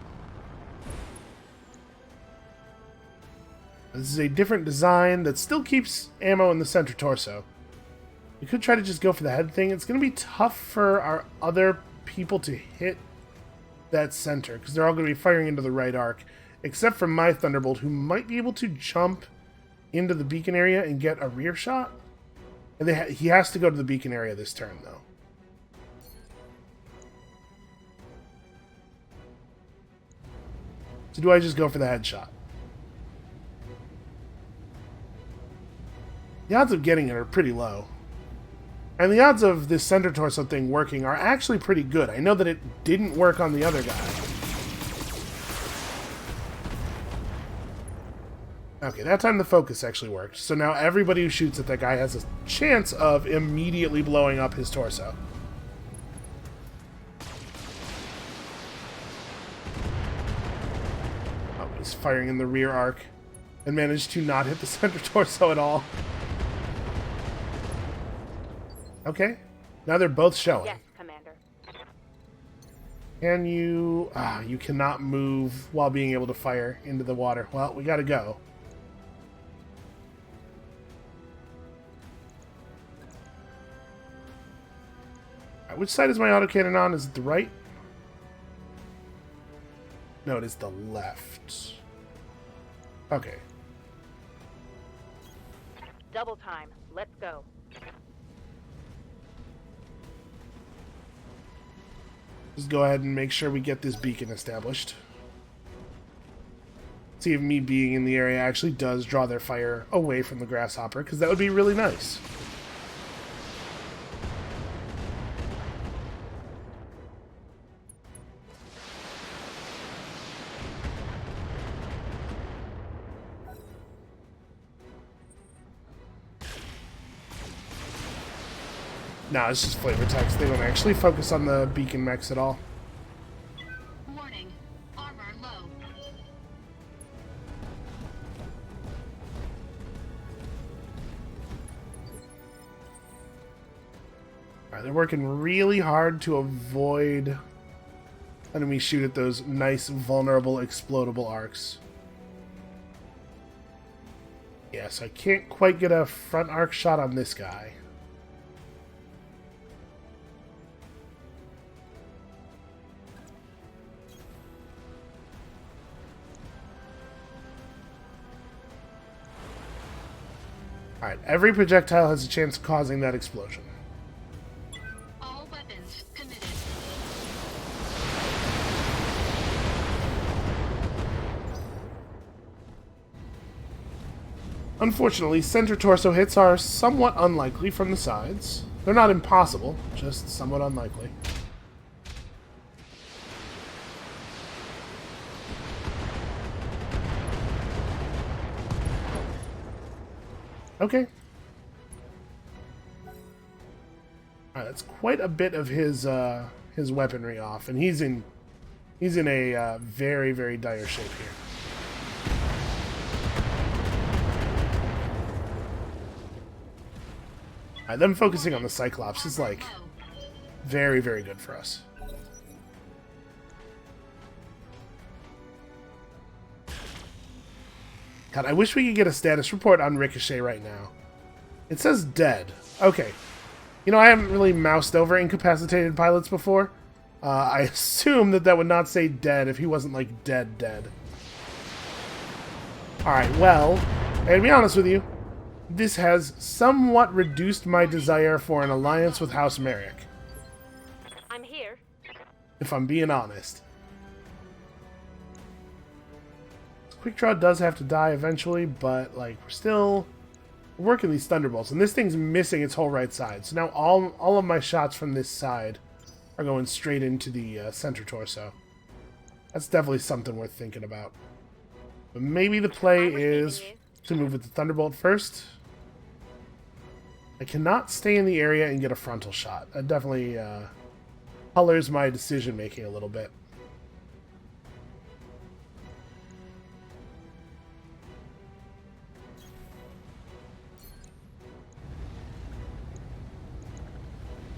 This is a different design that still keeps ammo in the center torso. We could try to just go for the head thing. It's going to be tough for our other people to hit that center, because they're all going to be firing into the right arc, except for my Thunderbolt, who might be able to jump into the beacon area and get a rear shot. And he has to go to the beacon area this turn, though. So do I just go for the headshot? The odds of getting it are pretty low. And the odds of this center torso thing working are actually pretty good. I know that it didn't work on the other guy. Okay, that time the focus actually worked. So now everybody who shoots at that guy has a chance of immediately blowing up his torso. Oh, he's firing in the rear arc and managed to not hit the center torso at all. Okay, now they're both showing. Yes, Commander. Can you... you cannot move while being able to fire into the water. Well, we gotta go. Alright, which side is my autocannon on? Is it the right? No, it is the left. Okay. Double time. Let's go. Just go ahead and make sure we get this beacon established. See if me being in the area actually does draw their fire away from the grasshopper, because that would be really nice. No, it's just flavor text. They don't actually focus on the beacon mechs at all. Warning. Armor low. Alright, they're working really hard to avoid letting me shoot at those nice, vulnerable, explodable arcs. Yeah, so I can't quite get a front arc shot on this guy. Alright, every projectile has a chance of causing that explosion. All weapons committed. Unfortunately, center torso hits are somewhat unlikely from the sides. They're not impossible, just somewhat unlikely. Okay. Alright, that's quite a bit of his weaponry off, and he's in a very, very dire shape here. Alright, them focusing on the Cyclops is like very, very good for us. God, I wish we could get a status report on Ricochet right now. It says dead. Okay. You know, I haven't really moused over incapacitated pilots before. I assume that would not say dead if he wasn't, like, dead. Alright, well, and to be honest with you, this has somewhat reduced my desire for an alliance with House Merrick, I'm here. if I'm being honest. quick draw does have to die eventually, but like we're still working these thunderbolts, and this thing's missing its whole right side. So now all of my shots from this side are going straight into the center torso. That's definitely something worth thinking about. But maybe the play is to move with the thunderbolt first. I cannot stay in the area and get a frontal shot. That definitely colors my decision making a little bit.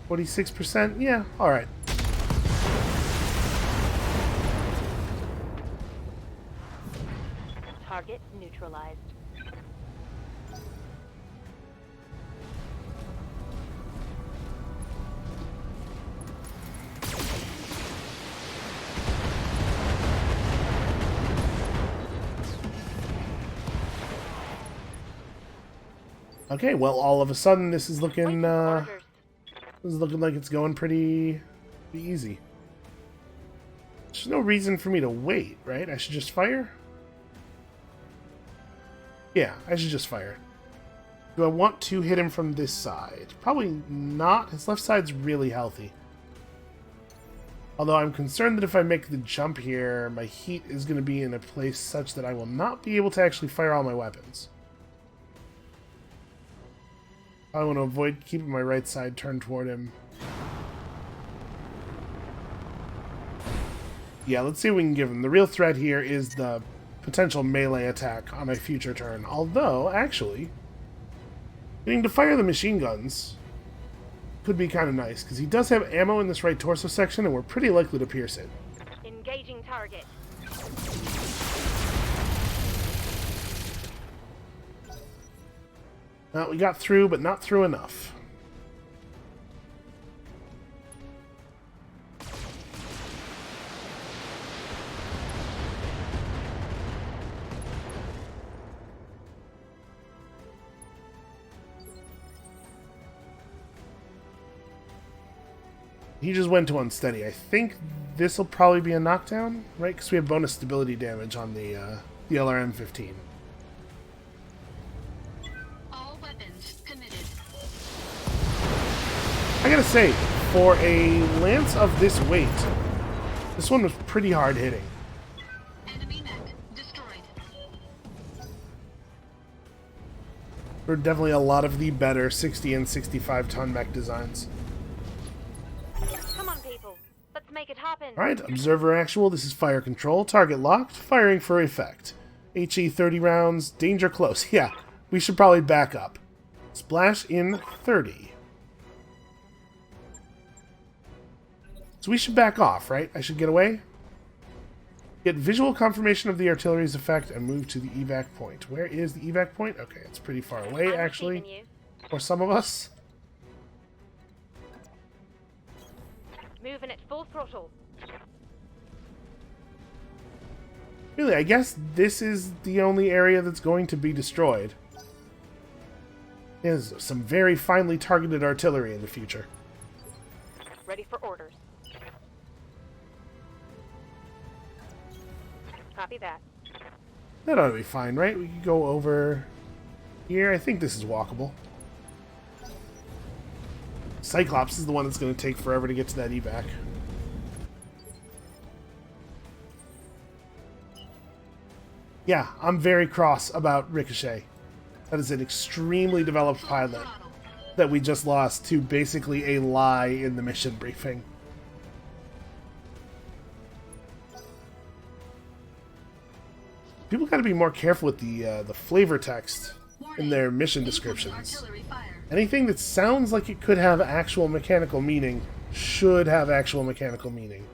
%? Yeah, alright. Target neutralized. Okay, well, all of a sudden, this is looking, Waiting for orders. this is looking like it's going pretty easy. There's no reason for me to wait, right? I should just fire? Yeah, I should just fire. Do I want to hit him from this side? Probably not. His left side's really healthy. Although I'm concerned that if I make the jump here, my heat is going to be in a place such that I will not be able to actually fire all my weapons. I want to avoid keeping my right side turned toward him. Yeah, let's see what we can give him. The real threat here is the potential melee attack on a future turn. Although, actually, getting to fire the machine guns could be kind of nice, because he does have ammo in this right torso section, and we're pretty likely to pierce it. Engaging target. Well, we got through, but not through enough. He just went to unsteady. I think this will probably be a knockdown, right? Because we have bonus stability damage on the LRM-15. All weapons committed. I gotta say, for a lance of this weight, this one was pretty hard hitting. Enemy mech destroyed. There are definitely a lot of the better 60 and 65 ton mech designs. Come on, people. Let's make it happen. Alright, Observer Actual, this is fire control. Target locked, firing for effect. HE 30 rounds, danger close. Yeah, we should probably back up. Splash in 30. So we should back off, right? I should get away? Get visual confirmation of the artillery's effect and move to the evac point. Where is the evac point? Okay, it's pretty far away, I'm actually. receiving you. For some of us. Moving at full throttle. Really, I guess this is the only area that's going to be destroyed. There's some very finely targeted artillery in the future. Ready for orders. Copy that. That ought to be fine, right? We could go over here. I think this is walkable. Cyclops is the one that's going to take forever to get to that evac. Yeah, I'm very cross about Ricochet. That is an extremely developed pilot that we just lost to basically a lie in the mission briefing. People got to be more careful with the flavor text in their mission descriptions. Artillery fire. Anything that sounds like it could have actual mechanical meaning should have actual mechanical meaning.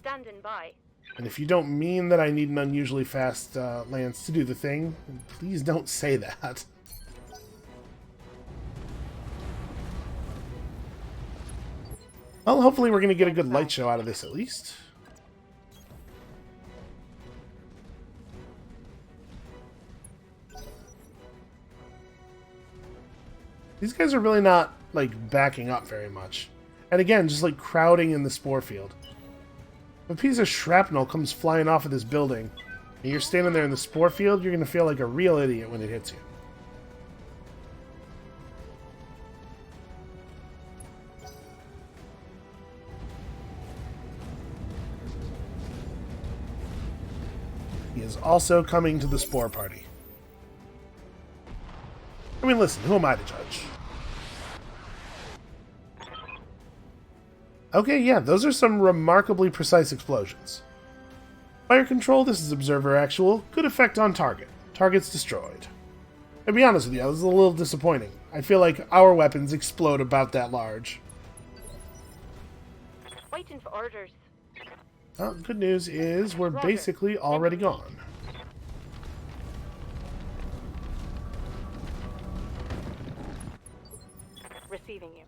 Standing by. And if you don't mean that I need an unusually fast lance to do the thing, please don't say that. Well, hopefully we're going to get a good light show out of this at least. These guys are really not, like, backing up very much. And again, just, like, crowding in the spore field. If a piece of shrapnel comes flying off of this building, And you're standing there in the spore field, you're going to feel like a real idiot when it hits you. He is also coming to the spore party. I mean, listen, who am I to judge? Okay, yeah, those are some remarkably precise explosions. Fire control, this is Observer Actual. Good effect on target. Target's destroyed. To be honest with you, that was a little disappointing. I feel like our weapons explode about that large. Waiting for orders. Well, good news is we're basically already gone. Receiving you.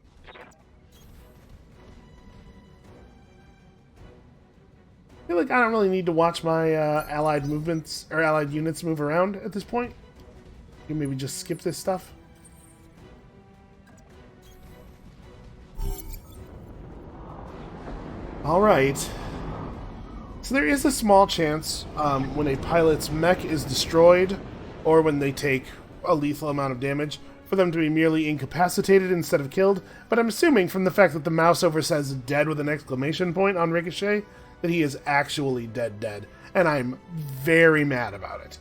I feel like I don't really need to watch my allied movements or allied units move around at this point. You can maybe just skip this stuff. Alright. So there is a small chance when a pilot's mech is destroyed, or when they take a lethal amount of damage, for them to be merely incapacitated instead of killed, but I'm assuming from the fact that the mouse over says dead with an exclamation point on Ricochet, that he is actually dead, and I'm very mad about it.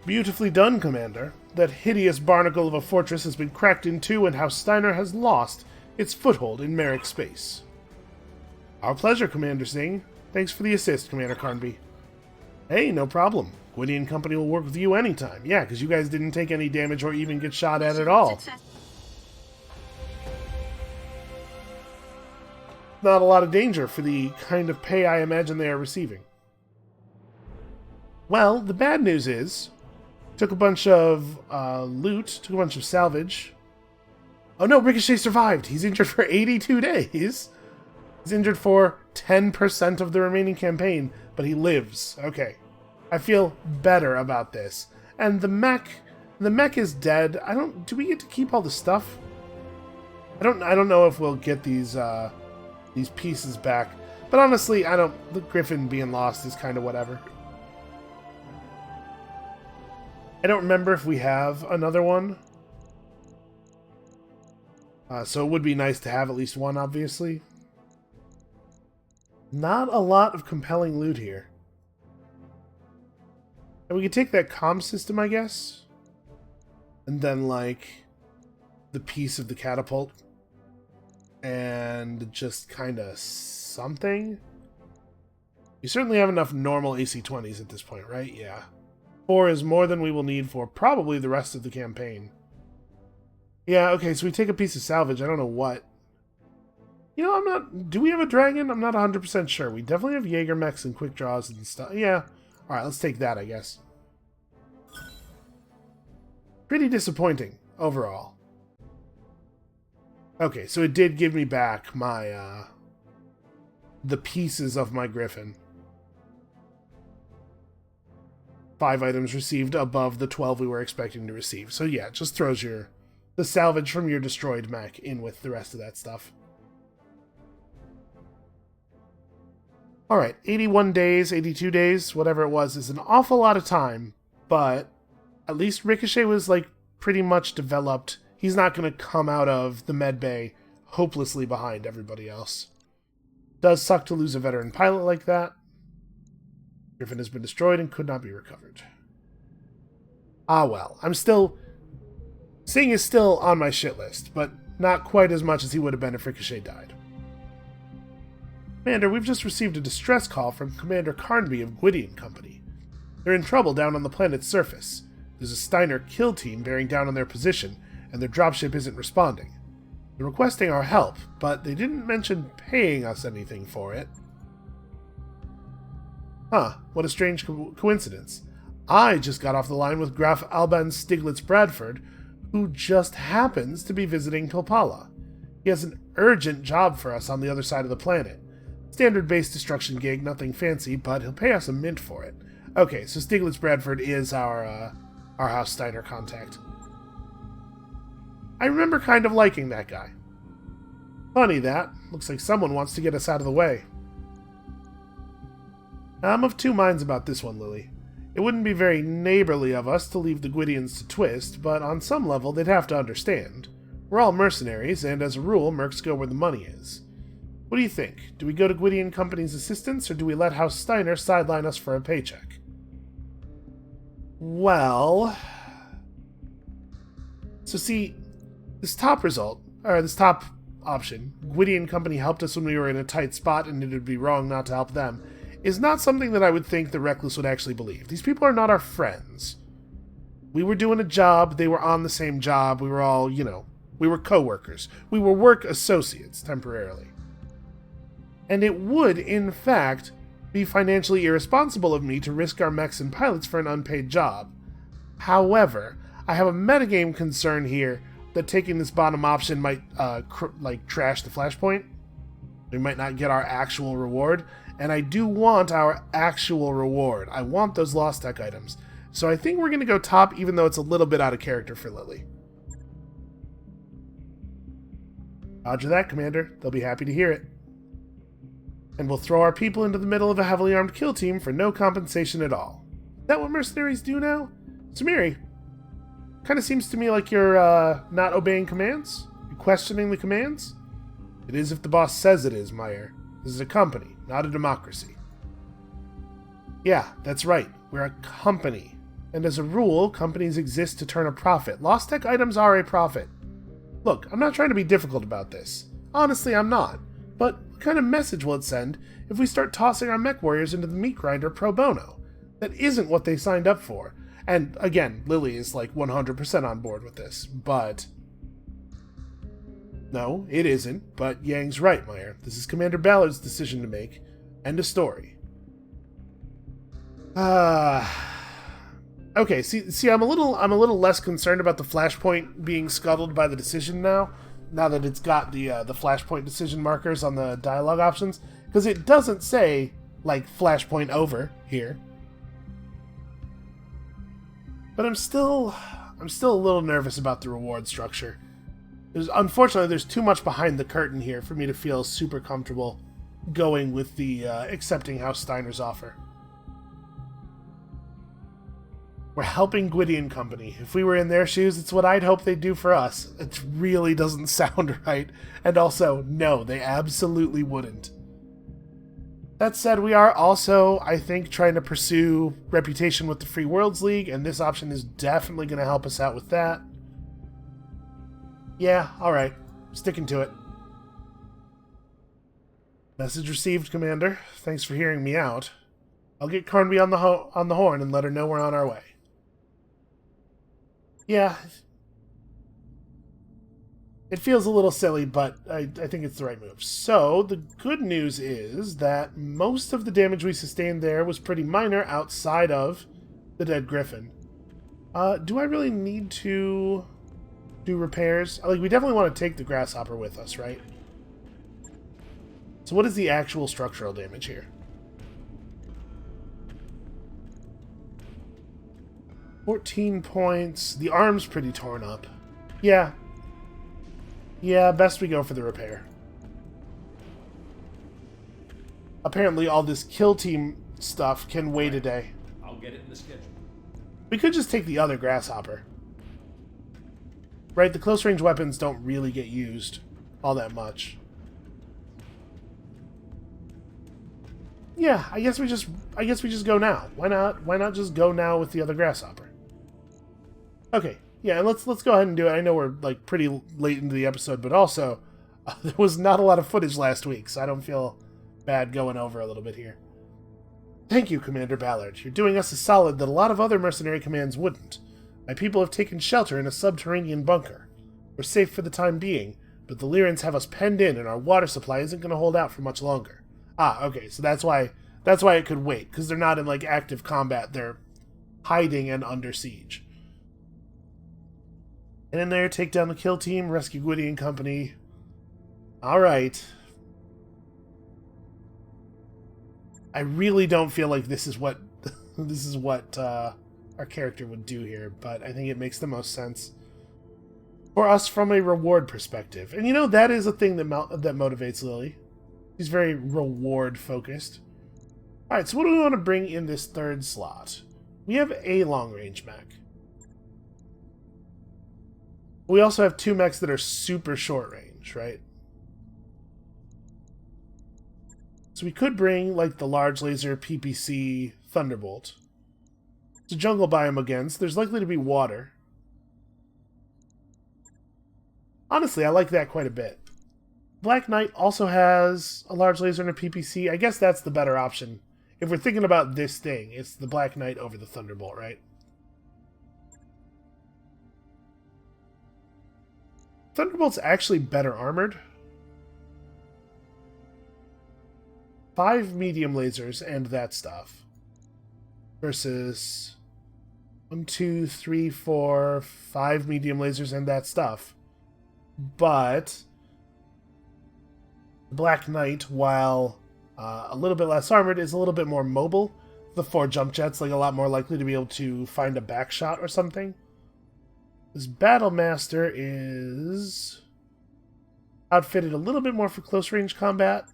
Beautifully done, Commander. That hideous barnacle of a fortress has been cracked in two, and House Steiner has lost its foothold in Merrick space. Our pleasure, Commander Singh. Thanks for the assist, Commander Carnby. Hey, no problem. Gwydion Company will work with you anytime. Yeah, because you guys didn't take any damage or even get shot at all. Not a lot of danger for the kind of pay I imagine they are receiving. Well, the bad news is, took a bunch of loot, took a bunch of salvage. Oh no, Ricochet survived! He's injured for 82 days! He's injured for 10% of the remaining campaign, but he lives. Okay. I feel better about this. And the mech is dead. Do we get to keep all the stuff? I don't know if we'll get these pieces back. But honestly, the Griffin being lost is kind of whatever. I don't remember if we have another one. So it would be nice to have at least one, obviously. Not a lot of compelling loot here. And we could take that comm system, I guess. And then, like, the piece of the catapult. And just kind of something. You certainly have enough normal AC-20s at this point, right? Yeah. 4 is more than we will need for probably the rest of the campaign. Yeah, okay, so we take a piece of salvage. I don't know what. You know, do we have a dragon? I'm not 100% sure. We definitely have Jaeger mechs and quick draws and stuff. Yeah. Alright, let's take that, I guess. Pretty disappointing, overall. Okay, so it did give me back my, the pieces of my Griffin. 5 items received above the 12 we were expecting to receive. So yeah, it just throws the salvage from your destroyed mech in with the rest of that stuff. Alright, 81 days, 82 days, whatever it was, is an awful lot of time, but at least Ricochet was, like, pretty much developed. He's not going to come out of the med bay hopelessly behind everybody else. Does suck to lose a veteran pilot like that. Griffin has been destroyed and could not be recovered. Ah well, Singh is still on my shit list, but not quite as much as he would have been if Ricochet died. Commander, we've just received a distress call from Commander Carnby of Gwydion Company. They're in trouble down on the planet's surface. There's a Steiner kill team bearing down on their position, and their dropship isn't responding. They're requesting our help, but they didn't mention paying us anything for it. Huh, what a strange coincidence. I just got off the line with Graf Alban Stiglitz Bradford, who just happens to be visiting Topala. He has an urgent job for us on the other side of the planet. Standard base destruction gig, nothing fancy, but he'll pay us a mint for it. Okay, so Stiglitz Bradford is our House Steiner contact. I remember kind of liking that guy. Funny that. Looks like someone wants to get us out of the way. I'm of two minds about this one, Lily. It wouldn't be very neighborly of us to leave the Gwydians to twist, but on some level they'd have to understand. We're all mercenaries, and as a rule, mercs go where the money is. What do you think? Do we go to Gwydian Company's assistance, or do we let House Steiner sideline us for a paycheck? Well... So see, this top option, Gwydian Company helped us when we were in a tight spot and it would be wrong not to help them, is not something that I would think the Reckless would actually believe. These people are not our friends. We were doing a job, they were on the same job, we were all, we were co-workers. We were work associates, temporarily. And it would, in fact, be financially irresponsible of me to risk our mechs and pilots for an unpaid job. However, I have a metagame concern here that taking this bottom option might, trash the Flashpoint. We might not get our actual reward, and I do want our actual reward. I want those lost tech items. So I think we're going to go top, even though it's a little bit out of character for Lily. Roger that, Commander. They'll be happy to hear it. And we'll throw our people into the middle of a heavily armed kill team for no compensation at all. Is that what mercenaries do now? Samiri, kind of seems to me like you're not obeying commands. You're questioning the commands. It is if the boss says it is, Meyer. This is a company, not a democracy. Yeah, that's right. We're a company. And as a rule, companies exist to turn a profit. Lost tech items are a profit. Look, I'm not trying to be difficult about this. Honestly, I'm not. But what kind of message will it send if we start tossing our mech warriors into the meat grinder pro bono? That isn't what they signed up for. And again, Lily is like 100% on board with this, but... No, it isn't, but Yang's right, Meyer. This is Commander Ballard's decision to make. End of story. Okay, see, I'm a little less concerned about the Flashpoint being scuttled by the decision now that it's got the Flashpoint decision markers on the dialogue options, because it doesn't say, like, Flashpoint over here. But I'm still a little nervous about the reward structure. Unfortunately, there's too much behind the curtain here for me to feel super comfortable going with the accepting House Steiner's offer. We're helping Gwydian Company. If we were in their shoes, it's what I'd hope they'd do for us. It really doesn't sound right. And also, no, they absolutely wouldn't. That said, we are also, I think, trying to pursue reputation with the Free Worlds League, and this option is definitely going to help us out with that. Yeah, alright. Sticking to it. Message received, Commander. Thanks for hearing me out. I'll get Carnby on the horn and let her know we're on our way. Yeah. It feels a little silly, but I think it's the right move. So, the good news is that most of the damage we sustained there was pretty minor outside of the dead Griffin. Do I really need to do repairs? Like, we definitely want to take the Grasshopper with us, right? So what is the actual structural damage here? 14 points. The arm's pretty torn up. Yeah. Yeah, best we go for the repair. Apparently all this kill team stuff can wait a day. I'll get it in the schedule. We could just take the other Grasshopper. Right, the close range weapons don't really get used all that much. Yeah, I guess we just go now. Why not just go now with the other Grasshopper? Okay, yeah, and let's go ahead and do it. I know we're like pretty late into the episode, but also there was not a lot of footage last week, so I don't feel bad going over a little bit here. Thank you, Commander Ballard. You're doing us a solid that a lot of other mercenary commands wouldn't. My people have taken shelter in a subterranean bunker. We're safe for the time being, but the Lyrans have us penned in and our water supply isn't going to hold out for much longer. Ah, okay, so that's why it could wait, because they're not in, like, active combat. They're hiding and under siege. And in there, take down the kill team, rescue Gwydian Company. Alright. I really don't feel like this is what our character would do here, but I think it makes the most sense for us from a reward perspective. And you know, that is a thing that motivates Lily. She's very reward focused. Alright, so what do we want to bring in this third slot? We have a long-range mech. We also have 2 mechs that are super short-range, right? So we could bring, like, the large laser PPC Thunderbolt. It's a jungle biome again, so there's likely to be water. Honestly, I like that quite a bit. Black Knight also has a large laser and a PPC. I guess that's the better option. If we're thinking about this thing, it's the Black Knight over the Thunderbolt, right? Thunderbolt's actually better armored. 5 medium lasers and that stuff. Versus 1, 2, 3, 4, 5 medium lasers and that stuff. But Black Knight, while a little bit less armored, is a little bit more mobile. The 4 jump jets, like, a lot more likely to be able to find a back shot or something. This Battle Master is outfitted a little bit more for close range combat.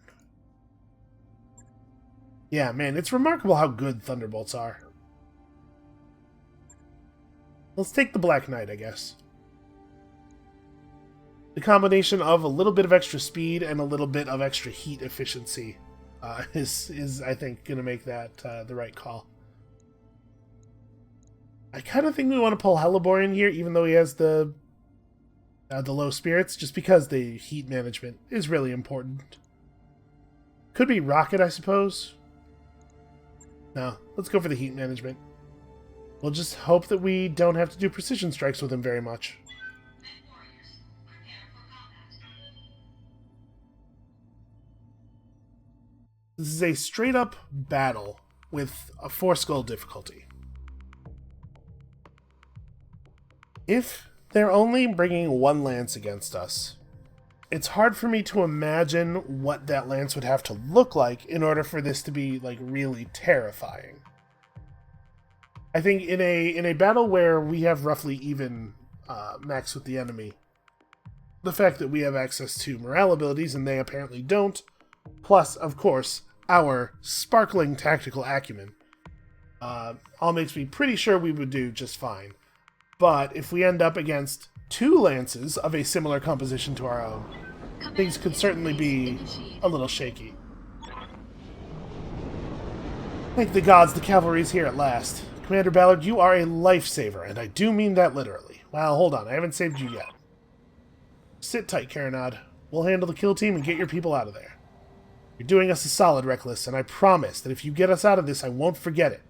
Yeah, man, it's remarkable how good Thunderbolts are. Let's take the Black Knight, I guess. The combination of a little bit of extra speed and a little bit of extra heat efficiency is I think, going to make that the right call. I kind of think we want to pull Hellebore in here, even though he has the low spirits, just because the heat management is really important. Could be Rocket, I suppose. No, let's go for the heat management. We'll just hope that we don't have to do precision strikes with him very much. This is a straight-up battle with a 4-skull difficulty. If they're only bringing 1 lance against us, it's hard for me to imagine what that lance would have to look like in order for this to be, like, really terrifying. I think in a battle where we have roughly even max with the enemy, the fact that we have access to morale abilities and they apparently don't, plus, of course, our sparkling tactical acumen, all makes me pretty sure we would do just fine. But if we end up against 2 lances of a similar composition to our own, things could certainly be a little shaky. Thank the gods, the cavalry is here at last. Commander Ballard, you are a lifesaver, and I do mean that literally. Well, hold on, I haven't saved you yet. Sit tight, Caranod. We'll handle the kill team and get your people out of there. You're doing us a solid, Reckless, and I promise that if you get us out of this, I won't forget it.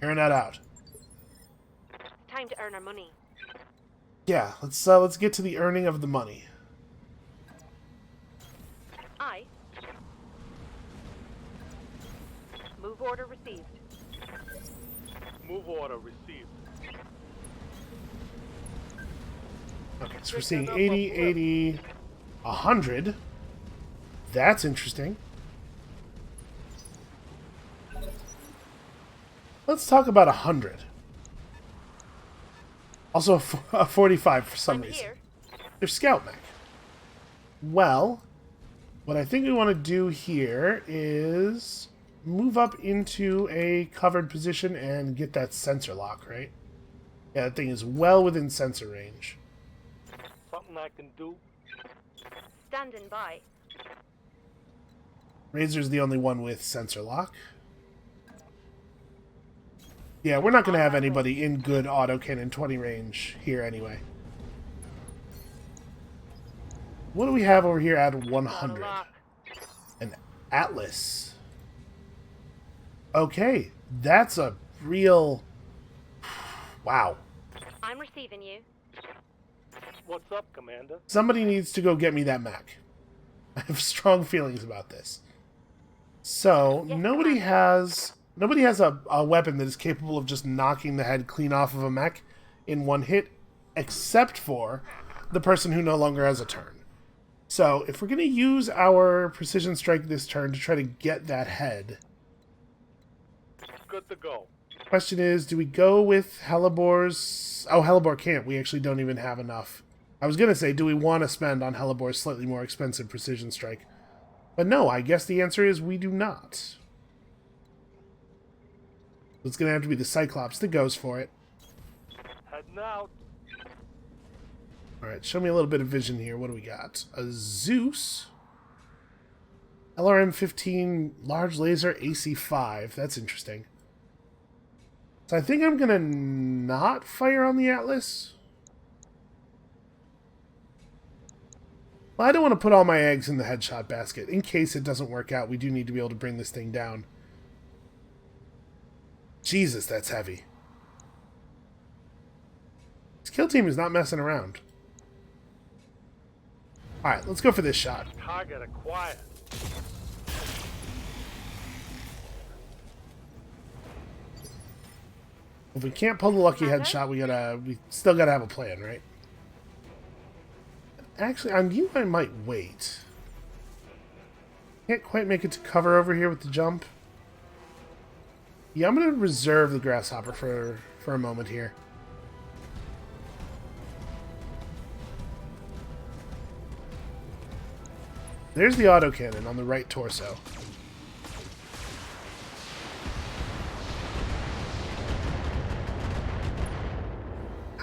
Caranod out. Time to earn our money. Yeah, let's get to the earning of the money. Aye. Move order received. Move order received. Okay, so we're seeing 80, 80, 100. That's interesting. Let's talk about 100. Also a 45 for some reason. They're scout mech. Well, what I think we want to do here is move up into a covered position and get that sensor lock, right? Yeah, that thing is well within sensor range. Something I can do? Standing by. Razor's the only one with sensor lock. Yeah, we're not going to have anybody in good autocannon 20 range here anyway. What do we have over here at 100? An Atlas. Okay, that's a real... Wow. I'm receiving you. What's up, Commander? Somebody needs to go get me that mech. I have strong feelings about this. So, nobody has a weapon that is capable of just knocking the head clean off of a mech in one hit, except for the person who no longer has a turn. So, if we're going to use our precision strike this turn to try to get that head, Good to go. question is, do we go with Hellebore's... Oh, Hellebore can't. We actually don't even have enough. I was going to say, do we want to spend on Hellebore's slightly more expensive precision strike? But no, I guess the answer is we do not. It's going to have to be the Cyclops that goes for it. Heading out. Alright, show me a little bit of vision here. What do we got? A Zeus. LRM-15 large laser AC-5. That's interesting. So I think I'm going to not fire on the Atlas. Well, I don't want to put all my eggs in the headshot basket. In case it doesn't work out, we do need to be able to bring this thing down. Jesus, that's heavy. This kill team is not messing around. Alright, let's go for this shot. Target acquired. If we can't pull the lucky headshot, we still gotta have a plan, right? Actually, on you I might wait. Can't quite make it to cover over here with the jump. Yeah, I'm gonna reserve the grasshopper for a moment here. There's the autocannon on the right torso.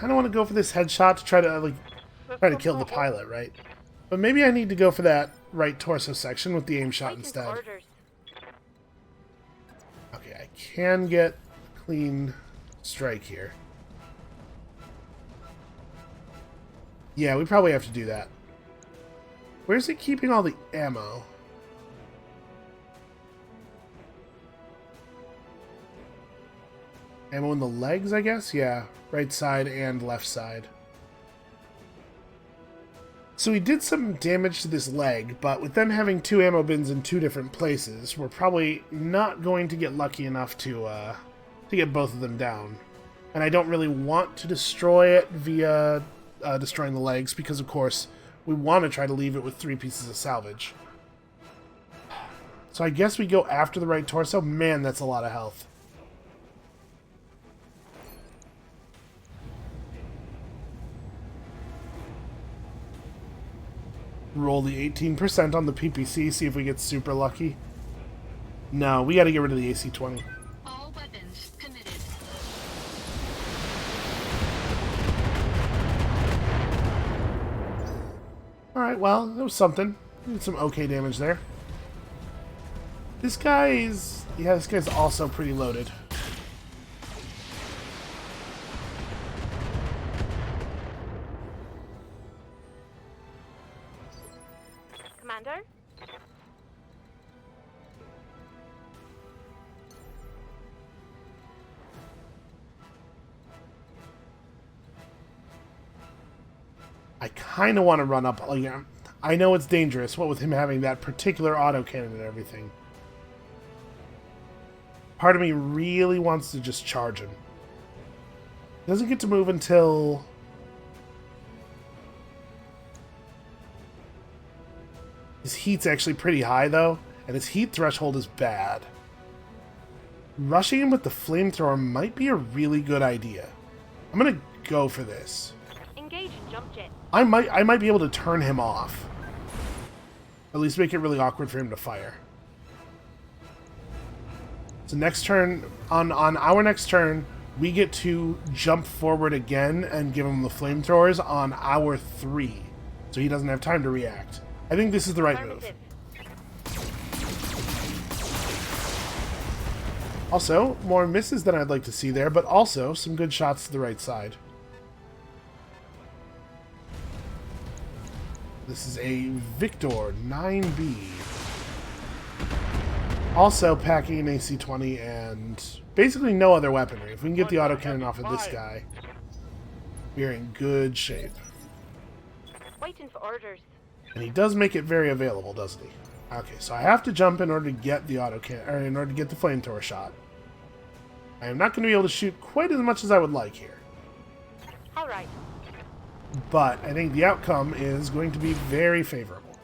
I don't want to go for this headshot to try to kill the pilot, right? But maybe I need to go for that right torso section with the aim shot instead. Okay, I can get a clean strike here. Yeah, we probably have to do that. Where's it keeping all the ammo? Ammo in the legs, I guess? Yeah, right side and left side. So we did some damage to this leg, but with them having 2 ammo bins in 2 different places, we're probably not going to get lucky enough to get both of them down. And I don't really want to destroy it via destroying the legs, because of course we want to try to leave it with 3 pieces of salvage. So I guess we go after the right torso. Man, that's a lot of health. Roll the 18% on the PPC, see if we get super lucky. No, we gotta get rid of the AC-20. All weapons committed. Alright, well, that was something. We did some okay damage there. This guy's... yeah, this guy's also pretty loaded. Commander? I kind of want to run up. Like, I know it's dangerous, what with him having that particular autocannon and everything. Part of me really wants to just charge him. He doesn't get to move until... his heat's actually pretty high, though, and his heat threshold is bad. Rushing him with the flamethrower might be a really good idea. I'm gonna go for this. Engage jump jet. I might be able to turn him off. At least make it really awkward for him to fire. So next turn, on our next turn, we get to jump forward again and give him the flamethrowers on our 3. So he doesn't have time to react. I think this is the right move. Also, more misses than I'd like to see there, but also some good shots to the right side. This is a Victor 9B. Also packing an AC-20 and basically no other weaponry. If we can get the autocannon off of this guy, we're in good shape. Waiting for orders. And he does make it very available, doesn't he? Okay, so I have to jump in order to get the autocannon, or in order to get the flamethrower shot. I am not going to be able to shoot quite as much as I would like here. All right. But I think the outcome is going to be very favorable.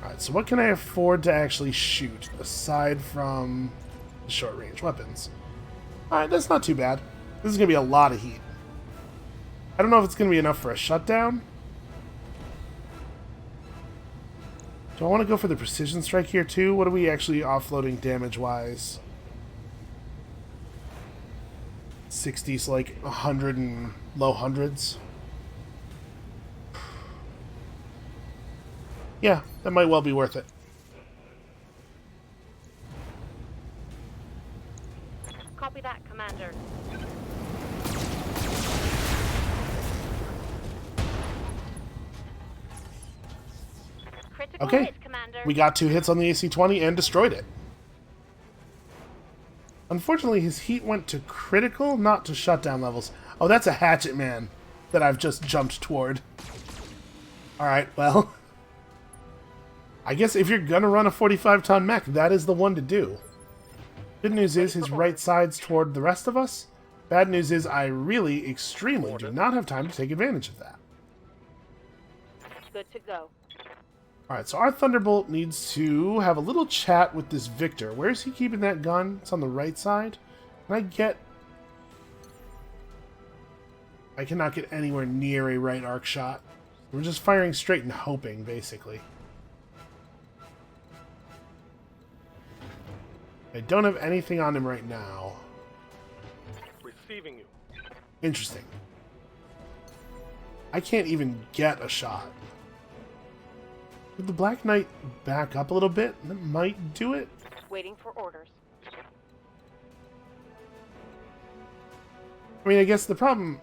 Alright, so what can I afford to actually shoot, aside from the short-range weapons? Alright, that's not too bad. This is going to be a lot of heat. I don't know if it's going to be enough for a shutdown. Do I want to go for the precision strike here, too? What are we actually offloading damage-wise? 60s, like 100 and low hundreds. Yeah, that might well be worth it. Copy that, Commander. Critical Okay, hit, Commander. we got 2 hits on the AC-20 and destroyed it. Unfortunately, his heat went to critical, not to shutdown levels. Oh, that's a hatchet man that I've just jumped toward. Alright, well. I guess if you're gonna run a 45-ton mech, that is the one to do. Good news is his right side's toward the rest of us. Bad news is I really, extremely do not have time to take advantage of that. Good to go. Alright, so our Thunderbolt needs to have a little chat with this Victor. Where is he keeping that gun? It's on the right side. Can I get... I cannot get anywhere near a right arc shot. We're just firing straight and hoping, basically. I don't have anything on him right now. Receiving you. Interesting. I can't even get a shot. Would the Black Knight back up a little bit? That might do it. Waiting for orders. I mean, I guess the problem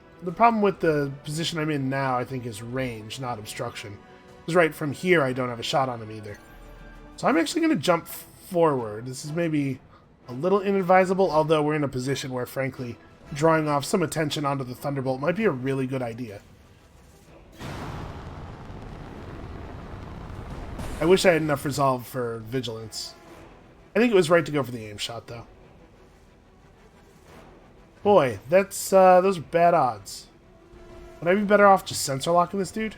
with the position I'm in now, I think, is range, not obstruction. Because right from here, I don't have a shot on him either. So I'm actually going to jump forward. This is maybe a little inadvisable, although we're in a position where, frankly, drawing off some attention onto the Thunderbolt might be a really good idea. I wish I had enough resolve for vigilance. I think it was right to go for the aim shot, though. Boy, that's those are bad odds. Would I be better off just sensor locking this dude?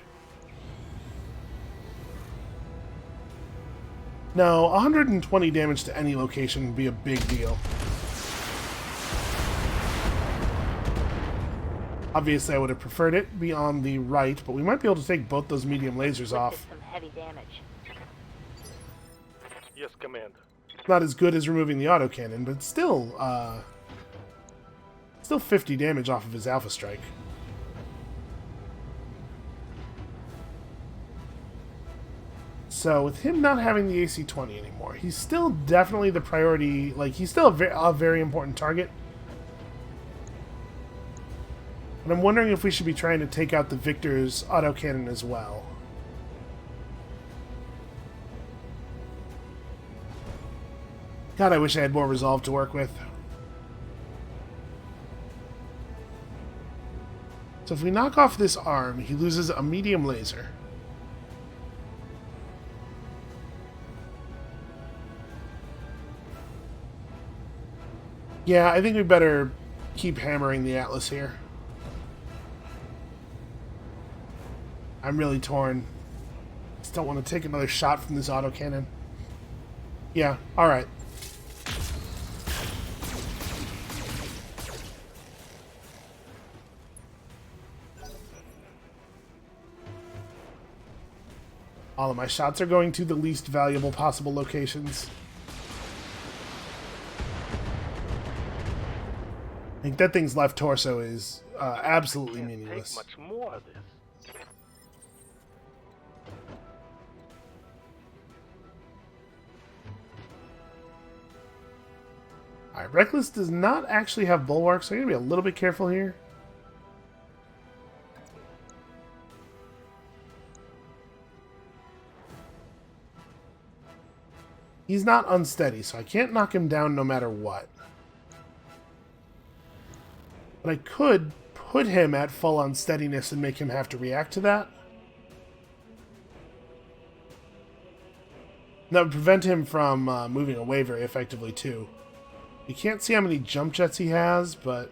No, 120 damage to any location would be a big deal. Obviously, I would have preferred it be on the right, but we might be able to take both those medium lasers off. Some heavy damage. Yes, Commander. Not as good as removing the autocannon, but still 50 damage off of his Alpha Strike. So, with him not having the AC-20 anymore, he's still definitely the priority, like, he's still a very important target. But I'm wondering if we should be trying to take out the Victor's autocannon as well. God, I wish I had more resolve to work with. So if we knock off this arm, he loses a medium laser. Yeah, I think we better keep hammering the Atlas here. I'm really torn. Just don't want to take another shot from this autocannon. Yeah, alright. All of my shots are going to the least valuable possible locations. I think that thing's left torso is absolutely Can't meaningless. take much more of this. Alright, Reckless does not actually have bulwarks, so I'm going to be a little bit careful here. He's not unsteady, so I can't knock him down no matter what. But I could put him at full unsteadiness and make him have to react to that. That would prevent him from moving away very effectively, too. You can't see how many jump jets he has, but...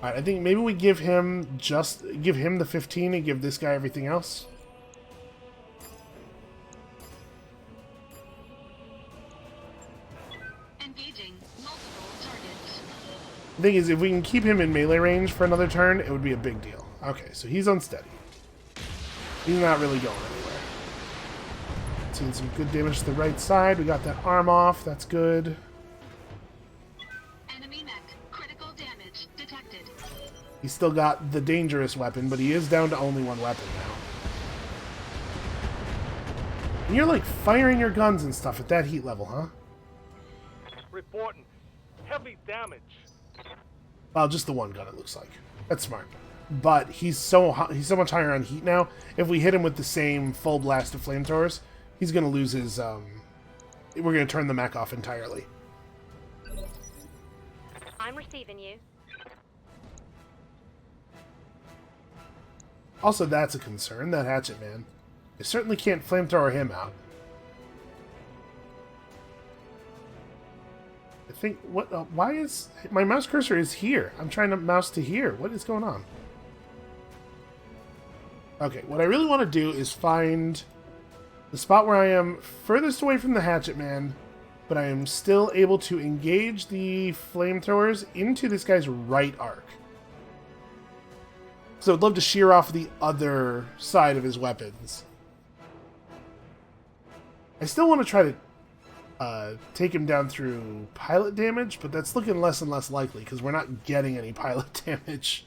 Alright, I think maybe we give him the 15 and give this guy everything else. Engaging multiple targets. The thing is, if we can keep him in melee range for another turn, it would be a big deal. Okay, so he's unsteady. He's not really going anywhere. Seeing some good damage to the right side. We got that arm off. That's good. He's still got the dangerous weapon, but he is down to only one weapon now. And you're like firing your guns and stuff at that heat level, huh? Reporting. Heavy damage. Well, just the one gun, it looks like. That's smart. But he's so much higher on heat now. If we hit him with the same full blast of flamethrowers, he's going to lose his... we're going to turn the mech off entirely. I'm receiving you. Also, that's a concern, that hatchet man. I certainly can't flamethrower him out. I think... what? Why is... my mouse cursor is here. I'm trying to mouse to here. What is going on? Okay, what I really want to do is find the spot where I am furthest away from the hatchet man, but I am still able to engage the flamethrowers into this guy's right arc. So I'd love to shear off the other side of his weapons. I still want to try to take him down through pilot damage, but that's looking less and less likely because we're not getting any pilot damage.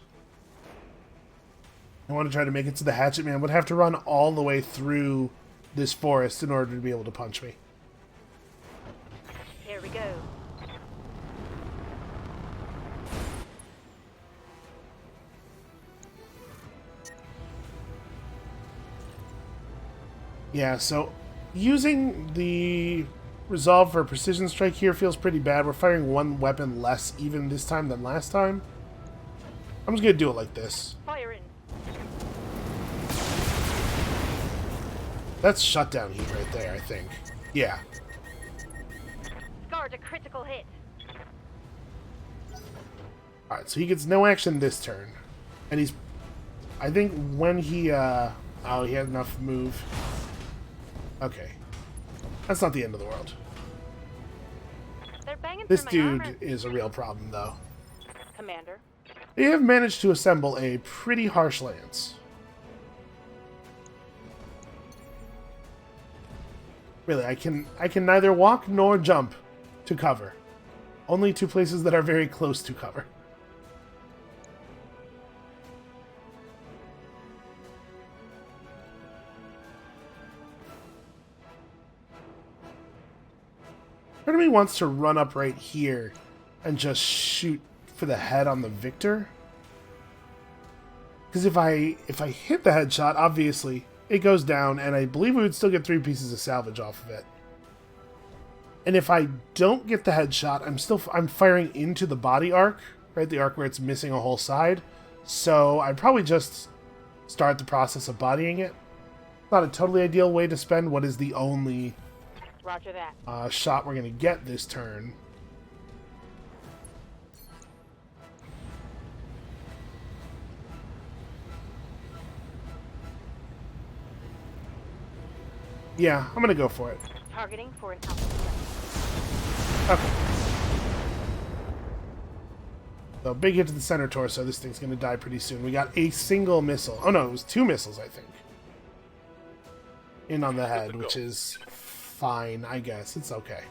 I want to try to make it to the hatchet man. Would have to run all the way through this forest in order to be able to punch me. Here we go. Yeah, so using the resolve for a precision strike here feels pretty bad. We're firing one weapon less even this time than last time. I'm just going to do it like this. Fire in. That's shutdown heat right there, I think. Yeah. Scored a critical hit. Alright, so he gets no action this turn. And he's... I think when he, oh, he had enough move. Okay. That's not the end of the world. They're banging This through my dude armor. is a real problem, though. Commander. They have managed to assemble a pretty harsh lance. Really, I can neither walk nor jump to cover. Only two places that are very close to cover. Part of me wants to run up right here and just shoot for the head on the victor. Because if I hit the headshot, obviously it goes down, and I believe we would still get 3 pieces of salvage off of it. And if I don't get the headshot, I'm firing into the body arc, right? The arc where it's missing a whole side. So I'd probably just start the process of bodying it. Not a totally ideal way to spend what is the only Roger that. shot we're going to get this turn. Yeah, I'm going to go for it. Targeting for an alpha. Okay. So, big hit to the center torso. This thing's going to die pretty soon. We got a single missile. Oh no, it was 2 missiles, I think. In on the head, which is fine, I guess. It's okay.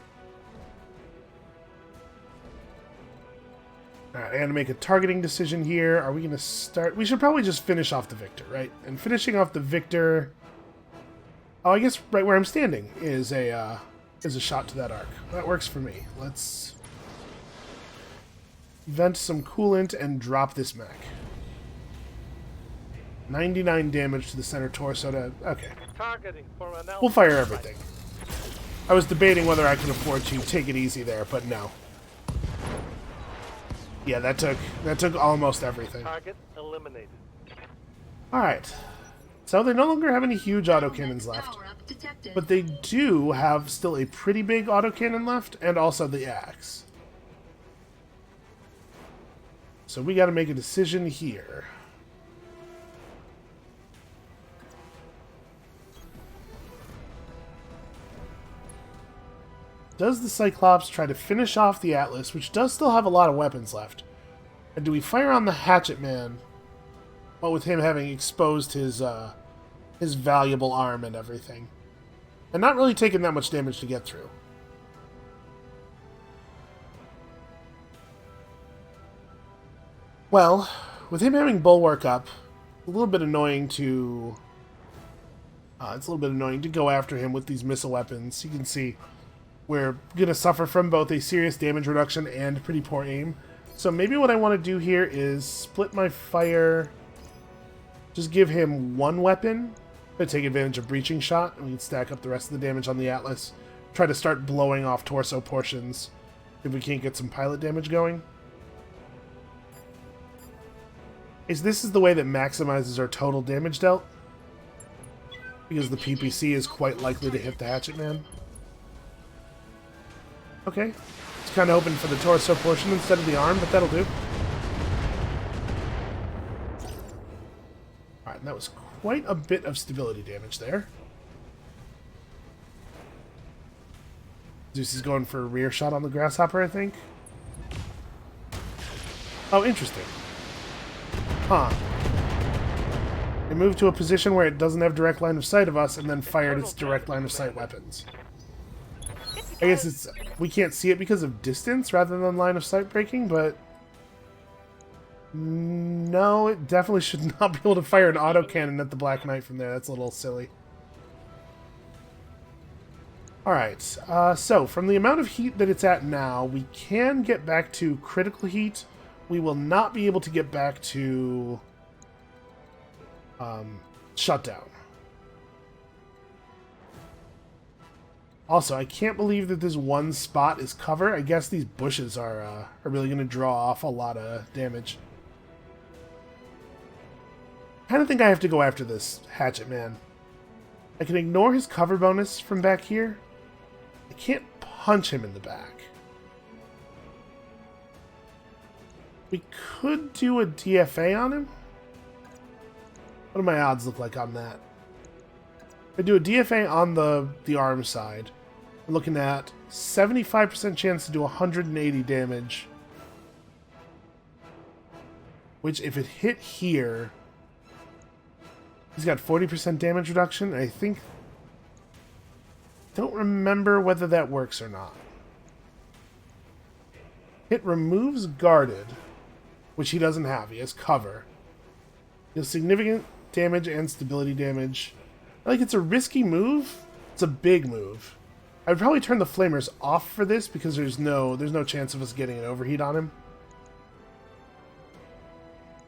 Alright, I gotta make a targeting decision here. Are we gonna start... We should probably just finish off the victor, right? And finishing off the victor... Oh, I guess right where I'm standing is a shot to that arc. That works for me. Let's vent some coolant and drop this mech. 99 damage to the center torso to... Okay. Targeting for an alpha. We'll fire everything. I was debating whether I could afford to take it easy there, but no. Yeah, that took almost everything. Target eliminated. Alright. So they no longer have any huge autocannons left. But they do have still a pretty big autocannon left, and also the axe. So we gotta make a decision here. Does the Cyclops try to finish off the Atlas, which does still have a lot of weapons left? And do we fire on the Hatchet Man, what with him having exposed his valuable arm and everything? And not really taking that much damage to get through. Well, with him having Bulwark up, a little bit annoying to... it's a little bit annoying to go after him with these missile weapons. You can see we're going to suffer from both a serious damage reduction and pretty poor aim. So maybe what I want to do here is split my fire... Just give him one weapon to take advantage of Breaching Shot, and we can stack up the rest of the damage on the Atlas. Try to start blowing off torso portions if we can't get some pilot damage going. This is the way that maximizes our total damage dealt, because the PPC is quite likely to hit the Hatchet Man. Okay. It's kind of hoping for the torso portion instead of the arm, but that'll do. Alright, and that was quite a bit of stability damage there. Zeus is going for a rear shot on the Grasshopper, I think. Oh, interesting. Huh. It moved to a position where it doesn't have direct line of sight of us, and then fired its direct line of sight weapons. I guess it's... we can't see it because of distance rather than line of sight breaking, but... No, it definitely should not be able to fire an autocannon at the Black Knight from there. That's a little silly. Alright, so from the amount of heat that it's at now, we can get back to critical heat. We will not be able to get back to shutdown. Also, I can't believe that this one spot is cover. I guess these bushes are really going to draw off a lot of damage. I kind of think I have to go after this Hatchet Man. I can ignore his cover bonus from back here. I can't punch him in the back. We could do a DFA on him. What do my odds look like on that? If I do a DFA on the arm side, we're looking at 75% chance to do 180 damage. Which, if it hit here, he's got 40% damage reduction. I think... don't remember whether that works or not. It removes guarded, which he doesn't have. He has cover. He has significant damage and stability damage. Like, it's a risky move. It's a big move. I would probably turn the flamers off for this because there's no chance of us getting an overheat on him.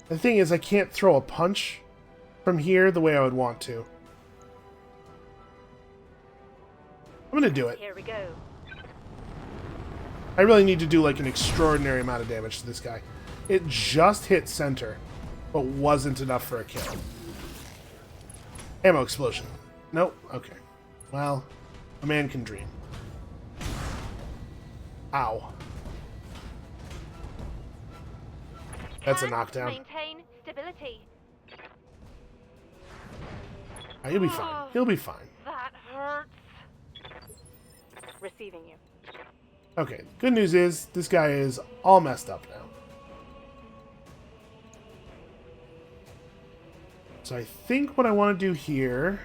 The thing is, I can't throw a punch from here the way I would want to. I'm gonna do it. Here we go. I really need to do like an extraordinary amount of damage to this guy. It just hit center, but wasn't enough for a kill. Ammo explosion. Nope. Okay. Well, a man can dream. Ow. That's a knockdown. Maintain stability. He'll be fine. He'll be fine. That hurts. Receiving you. Okay, good news is this guy is all messed up now. So I think what I want to do here...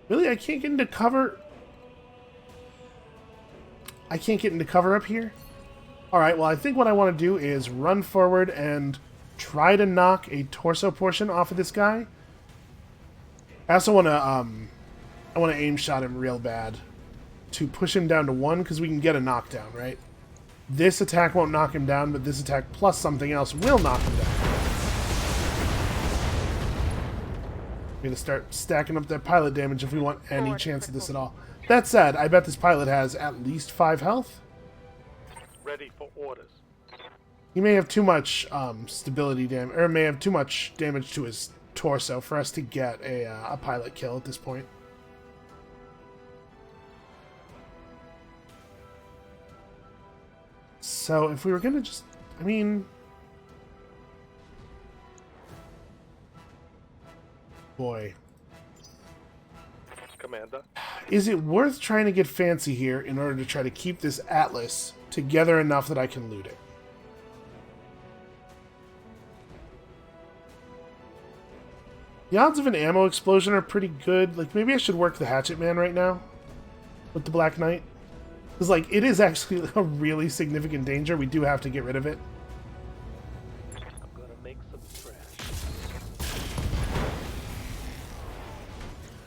Really? I can't get into cover? I can't get into cover up here? Alright, well I think what I want to do is run forward and try to knock a torso portion off of this guy. I also want to, I want to aim shot him real bad to push him down to 1 because we can get a knockdown, right? This attack won't knock him down, but this attack plus something else will knock him down. We're going to start stacking up that pilot damage if we want any chance of this at all. That said, I bet this pilot has at least 5 health. Ready for orders. He may have too much stability damage, or may have too much damage to his torso for us to get a pilot kill at this point. So if we were gonna just, I mean, boy, Commander. is it worth trying to get fancy here in order to try to keep this Atlas together enough that I can loot it? The odds of an ammo explosion are pretty good. Like, maybe I should work the Hatchet Man right now with the Black Knight. Because, like, it is actually a really significant danger. We do have to get rid of it.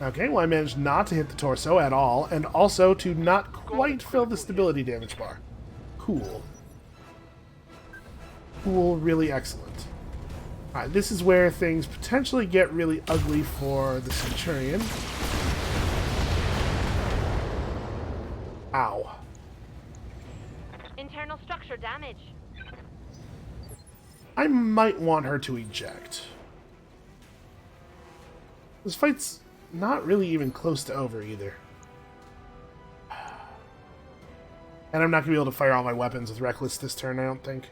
Okay, well I managed not to hit the torso at all, and also to not quite fill the stability damage bar. Cool. Cool, really excellent. Alright, this is where things potentially get really ugly for the Centurion. Ow. Internal structure damage. I might want her to eject. This fight's not really even close to over either. And I'm not going to be able to fire all my weapons with Reckless this turn, I don't think.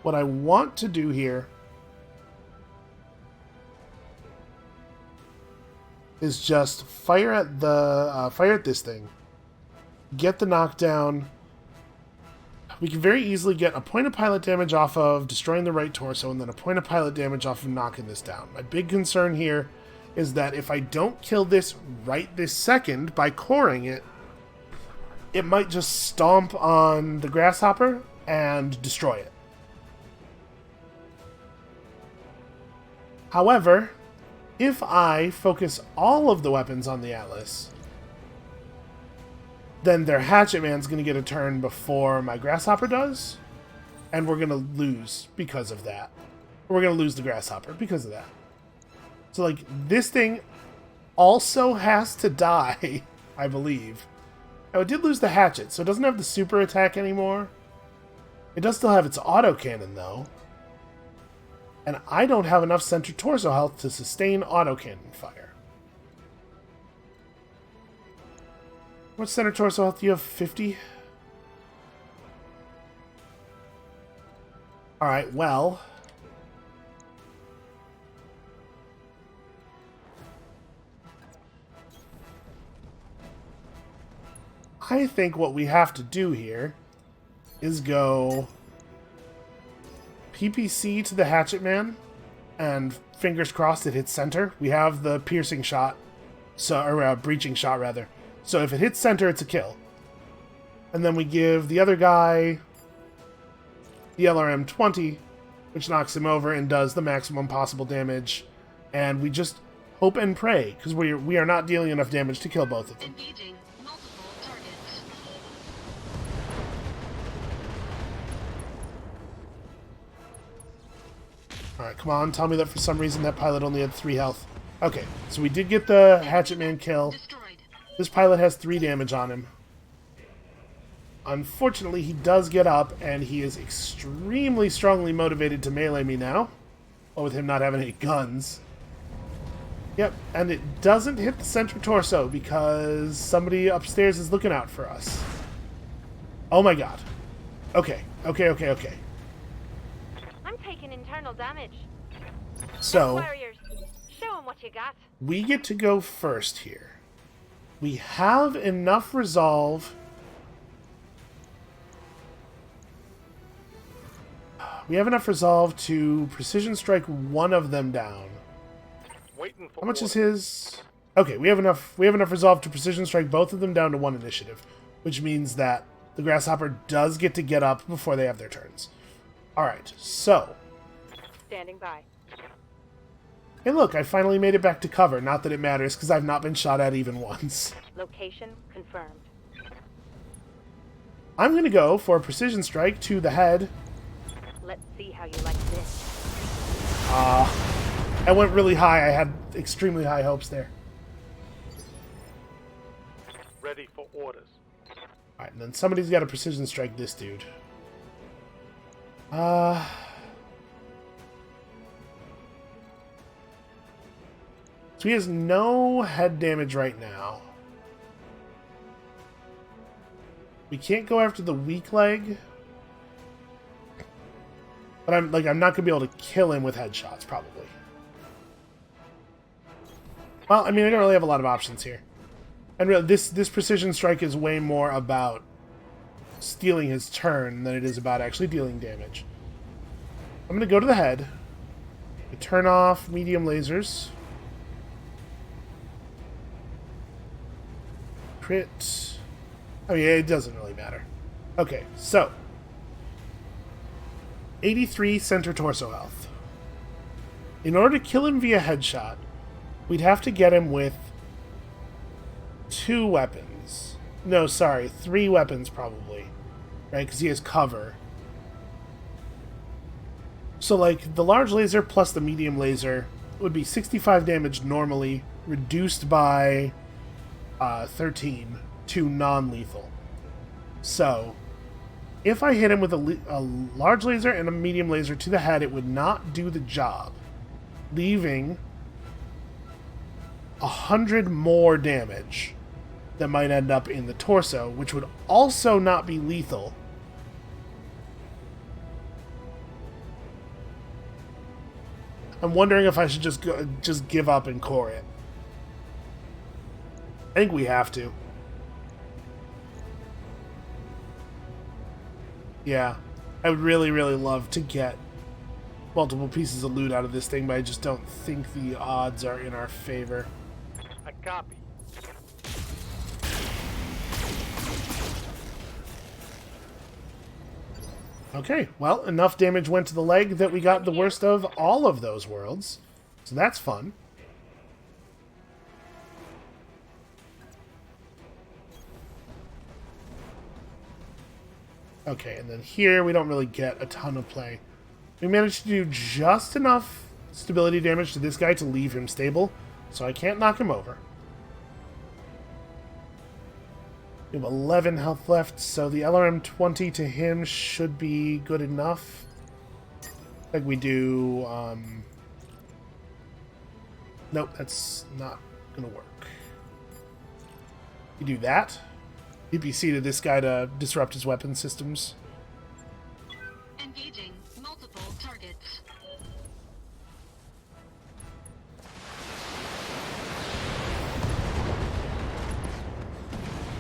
What I want to do here is just fire at this thing, get the knockdown. We can very easily get a point of pilot damage off of destroying the right torso, and then a point of pilot damage off of knocking this down. My big concern here is that if I don't kill this right this second by coring it, it might just stomp on the grasshopper and destroy it. However, if I focus all of the weapons on the Atlas, then their Hatchet Man's going to get a turn before my Grasshopper does, and we're going to lose because of that. We're going to lose the Grasshopper because of that. So, like, this thing also has to die, I believe. Now, it did lose the Hatchet, so it doesn't have the super attack anymore. It does still have its autocannon, though. And I don't have enough center torso health to sustain autocannon fire. What center torso health do you have? 50? Alright, well. I think what we have to do here is go PPC to the Hatchet Man, and fingers crossed it hits center. We have the piercing shot, or breaching shot rather. So if it hits center, it's a kill. And then we give the other guy the LRM 20, which knocks him over and does the maximum possible damage. And we just hope and pray, because we are not dealing enough damage to kill both of them. Engaging multiple targets. Alright, come on, tell me that for some reason that pilot only had 3 health. Okay, so we did get the Hatchet Man kill. Destroyed. This pilot has 3 damage on him. Unfortunately, he does get up, and he is extremely strongly motivated to melee me now. Well, with him not having any guns. Yep, and it doesn't hit the center torso because somebody upstairs is looking out for us. Oh my god. Okay. I'm taking internal damage. So, Warriors, show 'em what you got. we get to go first here. We have enough resolve. We have enough resolve to precision strike one of them down. Waiting for How much is orders. his? Okay, we have enough resolve to precision strike both of them down to 1 initiative, which means that the Grasshopper does get to get up before they have their turns. Alright, so. Standing by. Hey look, I finally made it back to cover. Not that it matters, because I've not been shot at even once. Location confirmed. I'm going to go for a precision strike to the head. Let's see how you like this. I went really high. I had extremely high hopes there. Ready for orders. Alright, and then somebody's got to precision strike this dude. So he has no head damage right now. We can't go after the weak leg. But I'm not going to be able to kill him with headshots, probably. Well, I mean, I don't really have a lot of options here. And really, this precision strike is way more about stealing his turn than it is about actually dealing damage. I'm going to go to the head. Turn off medium lasers. Crit. I mean, it doesn't really matter. Okay, so 83 center torso health. In order to kill him via headshot, we'd have to get him with 2 weapons. No, sorry, 3 weapons probably. Right, because he has cover. So, like, the large laser plus the medium laser would be 65 damage normally, reduced by 13 to non-lethal. So, if I hit him with a large laser and a medium laser to the head, it would not do the job, leaving 100 more damage that might end up in the torso, which would also not be lethal. I'm wondering if I should just give up and core it. I think we have to. Yeah, I would really, really love to get multiple pieces of loot out of this thing, but I just don't think the odds are in our favor. I copy. Okay, well, enough damage went to the leg that we got the worst of all of those worlds. So that's fun. Okay, and then here we don't really get a ton of play. We managed to do just enough stability damage to this guy to leave him stable, so I can't knock him over. We have 11 health left, so the LRM-20 to him should be good enough. Like we do... Nope, that's not gonna work. You do that. PPC to this guy to disrupt his weapon systems. Engaging multiple targets.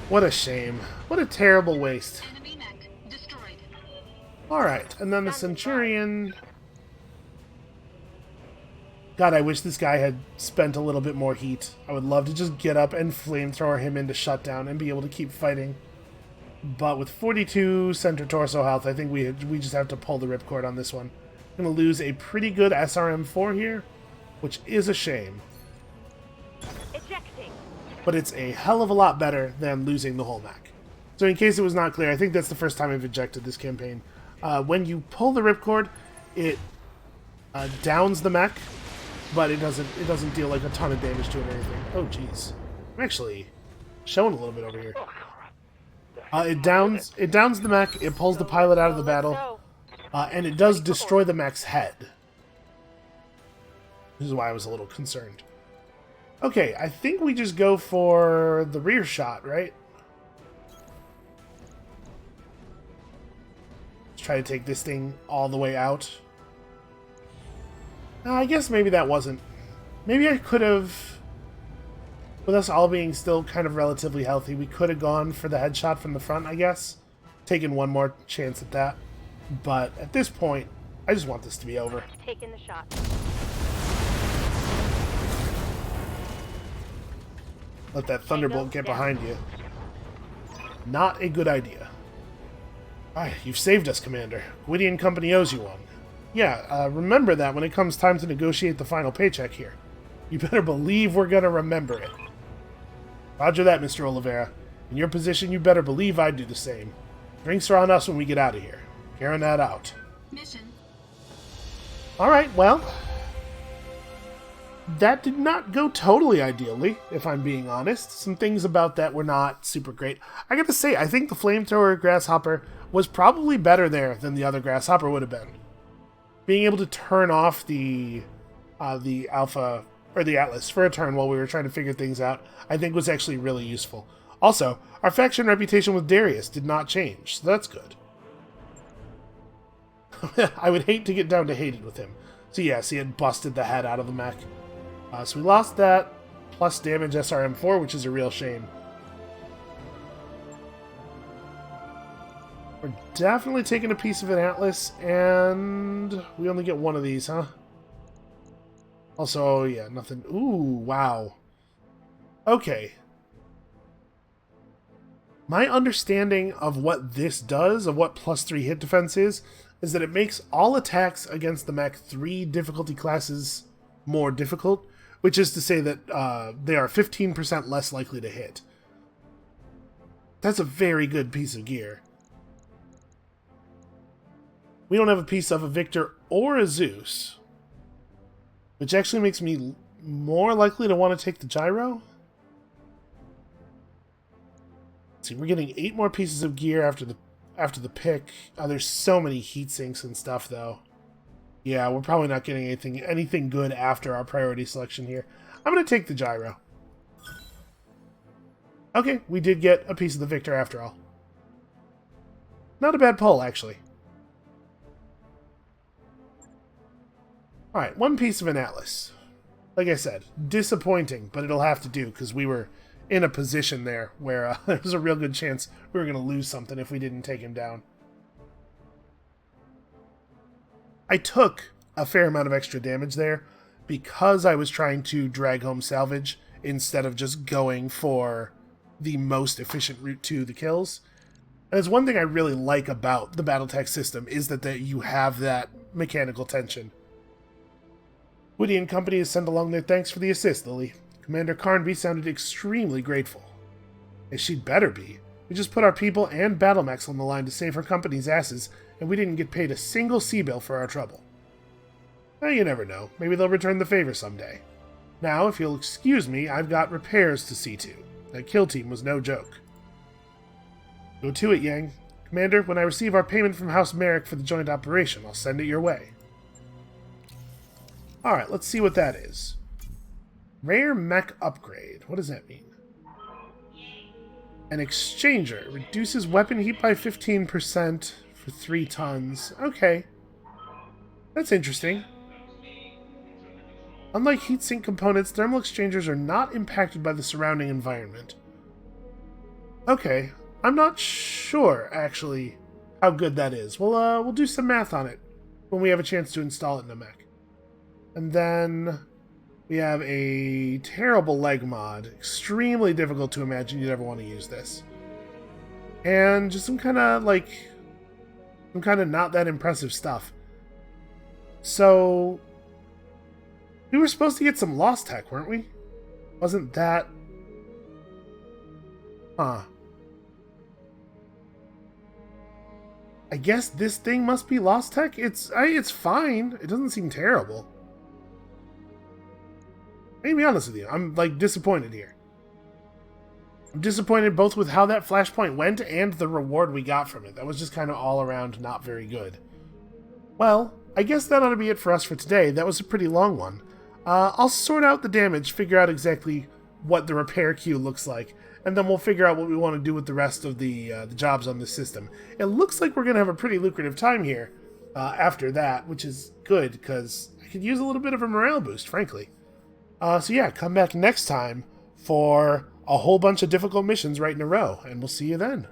What a shame. What a terrible waste. Enemy mech destroyed. Alright, and then the Centurion... God, I wish this guy had spent a little bit more heat. I would love to just get up and flamethrower him into shutdown and be able to keep fighting. But with 42 center torso health, I think we just have to pull the ripcord on this one. I'm going to lose a pretty good SRM-4 here, which is a shame. Ejecting. But it's a hell of a lot better than losing the whole mech. So in case it was not clear, I think that's the first time I've ejected this campaign. When you pull the ripcord, it downs the mech, but it doesn't deal like a ton of damage to it or anything. Oh jeez, I'm actually showing a little bit over here. It downs the mech, it pulls the pilot out of the battle, and it does destroy the mech's head. This is why I was a little concerned. Okay, I think we just go for the rear shot, right? Let's try to take this thing all the way out. I guess maybe that wasn't... Maybe I could have... With us all being still kind of relatively healthy, we could have gone for the headshot from the front, I guess. Taken one more chance at that. But at this point, I just want this to be over. Taking the shot. Let that thunderbolt get behind you. Not a good idea. Alright, you've saved us, Commander. Gwydion Company owes you one. Yeah, remember that when it comes time to negotiate the final paycheck here. You better believe we're gonna remember it. Roger that, Mr. Oliveira. In your position, you better believe I'd do the same. Drinks are on us when we get out of here. Carrying that out. Mission. Alright, well... That did not go totally ideally, if I'm being honest. Some things about that were not super great. I gotta say, I think the Flamethrower Grasshopper was probably better there than the other Grasshopper would have been. Being able to turn off the Alpha, or the Atlas, for a turn while we were trying to figure things out, I think was actually really useful. Also, our faction reputation with Darius did not change, so that's good. I would hate to get down to hated with him. So yes, he had busted the head out of the mech. So we lost that, plus damage SRM-4, which is a real shame. We're definitely taking a piece of an Atlas, and we only get one of these, huh? Also, yeah, nothing... Ooh, wow. Okay. My understanding of what this does, of what +3 hit defense is that it makes all attacks against the mech 3 difficulty classes more difficult, which is to say that they are 15% less likely to hit. That's a very good piece of gear. We don't have a piece of a Victor or a Zeus, which actually makes me more likely to want to take the gyro. Let's see, we're getting 8 more pieces of gear after the pick. There's so many heat sinks and stuff, though. Yeah, we're probably not getting anything good after our priority selection here. I'm going to take the gyro. Okay, we did get a piece of the Victor after all. Not a bad pull, actually. Alright, 1 piece of an Atlas. Like I said, disappointing, but it'll have to do, because we were in a position there where there was a real good chance we were going to lose something if we didn't take him down. I took a fair amount of extra damage there because I was trying to drag home salvage instead of just going for the most efficient route to the kills. And it's one thing I really like about the BattleTech system is that you have that mechanical tension. Woody and company has sent along their thanks for the assist, Lily. Commander Carnby sounded extremely grateful. As she'd better be. We just put our people and battle mechs on the line to save her company's asses, and we didn't get paid a single sea bill for our trouble. Well, you never know. Maybe they'll return the favor someday. Now, if you'll excuse me, I've got repairs to see to. That kill team was no joke. Go to it, Yang. Commander, when I receive our payment from House Merrick for the joint operation, I'll send it your way. Alright, let's see what that is. Rare mech upgrade. What does that mean? An exchanger. Reduces weapon heat by 15% for 3 tons. Okay. That's interesting. Unlike heatsink components, thermal exchangers are not impacted by the surrounding environment. Okay. I'm not sure, actually, how good that is. We'll do some math on it when we have a chance to install it in a mech. And then we have a terrible leg mod. Extremely difficult to imagine you'd ever want to use this. And just some kind of not that impressive stuff. So, we were supposed to get some Lost Tech, weren't we? Wasn't that... Huh. I guess this thing must be Lost Tech? It's fine. It doesn't seem terrible. Let me be honest with you, I'm, disappointed here. I'm disappointed both with how that Flashpoint went and the reward we got from it. That was just kind of all around not very good. Well, I guess that ought to be it for us for today. That was a pretty long one. I'll sort out the damage, figure out exactly what the repair queue looks like, and then we'll figure out what we want to do with the rest of the jobs on this system. It looks like we're going to have a pretty lucrative time here after that, which is good, because I could use a little bit of a morale boost, frankly. So yeah, come back next time for a whole bunch of difficult missions right in a row, and we'll see you then.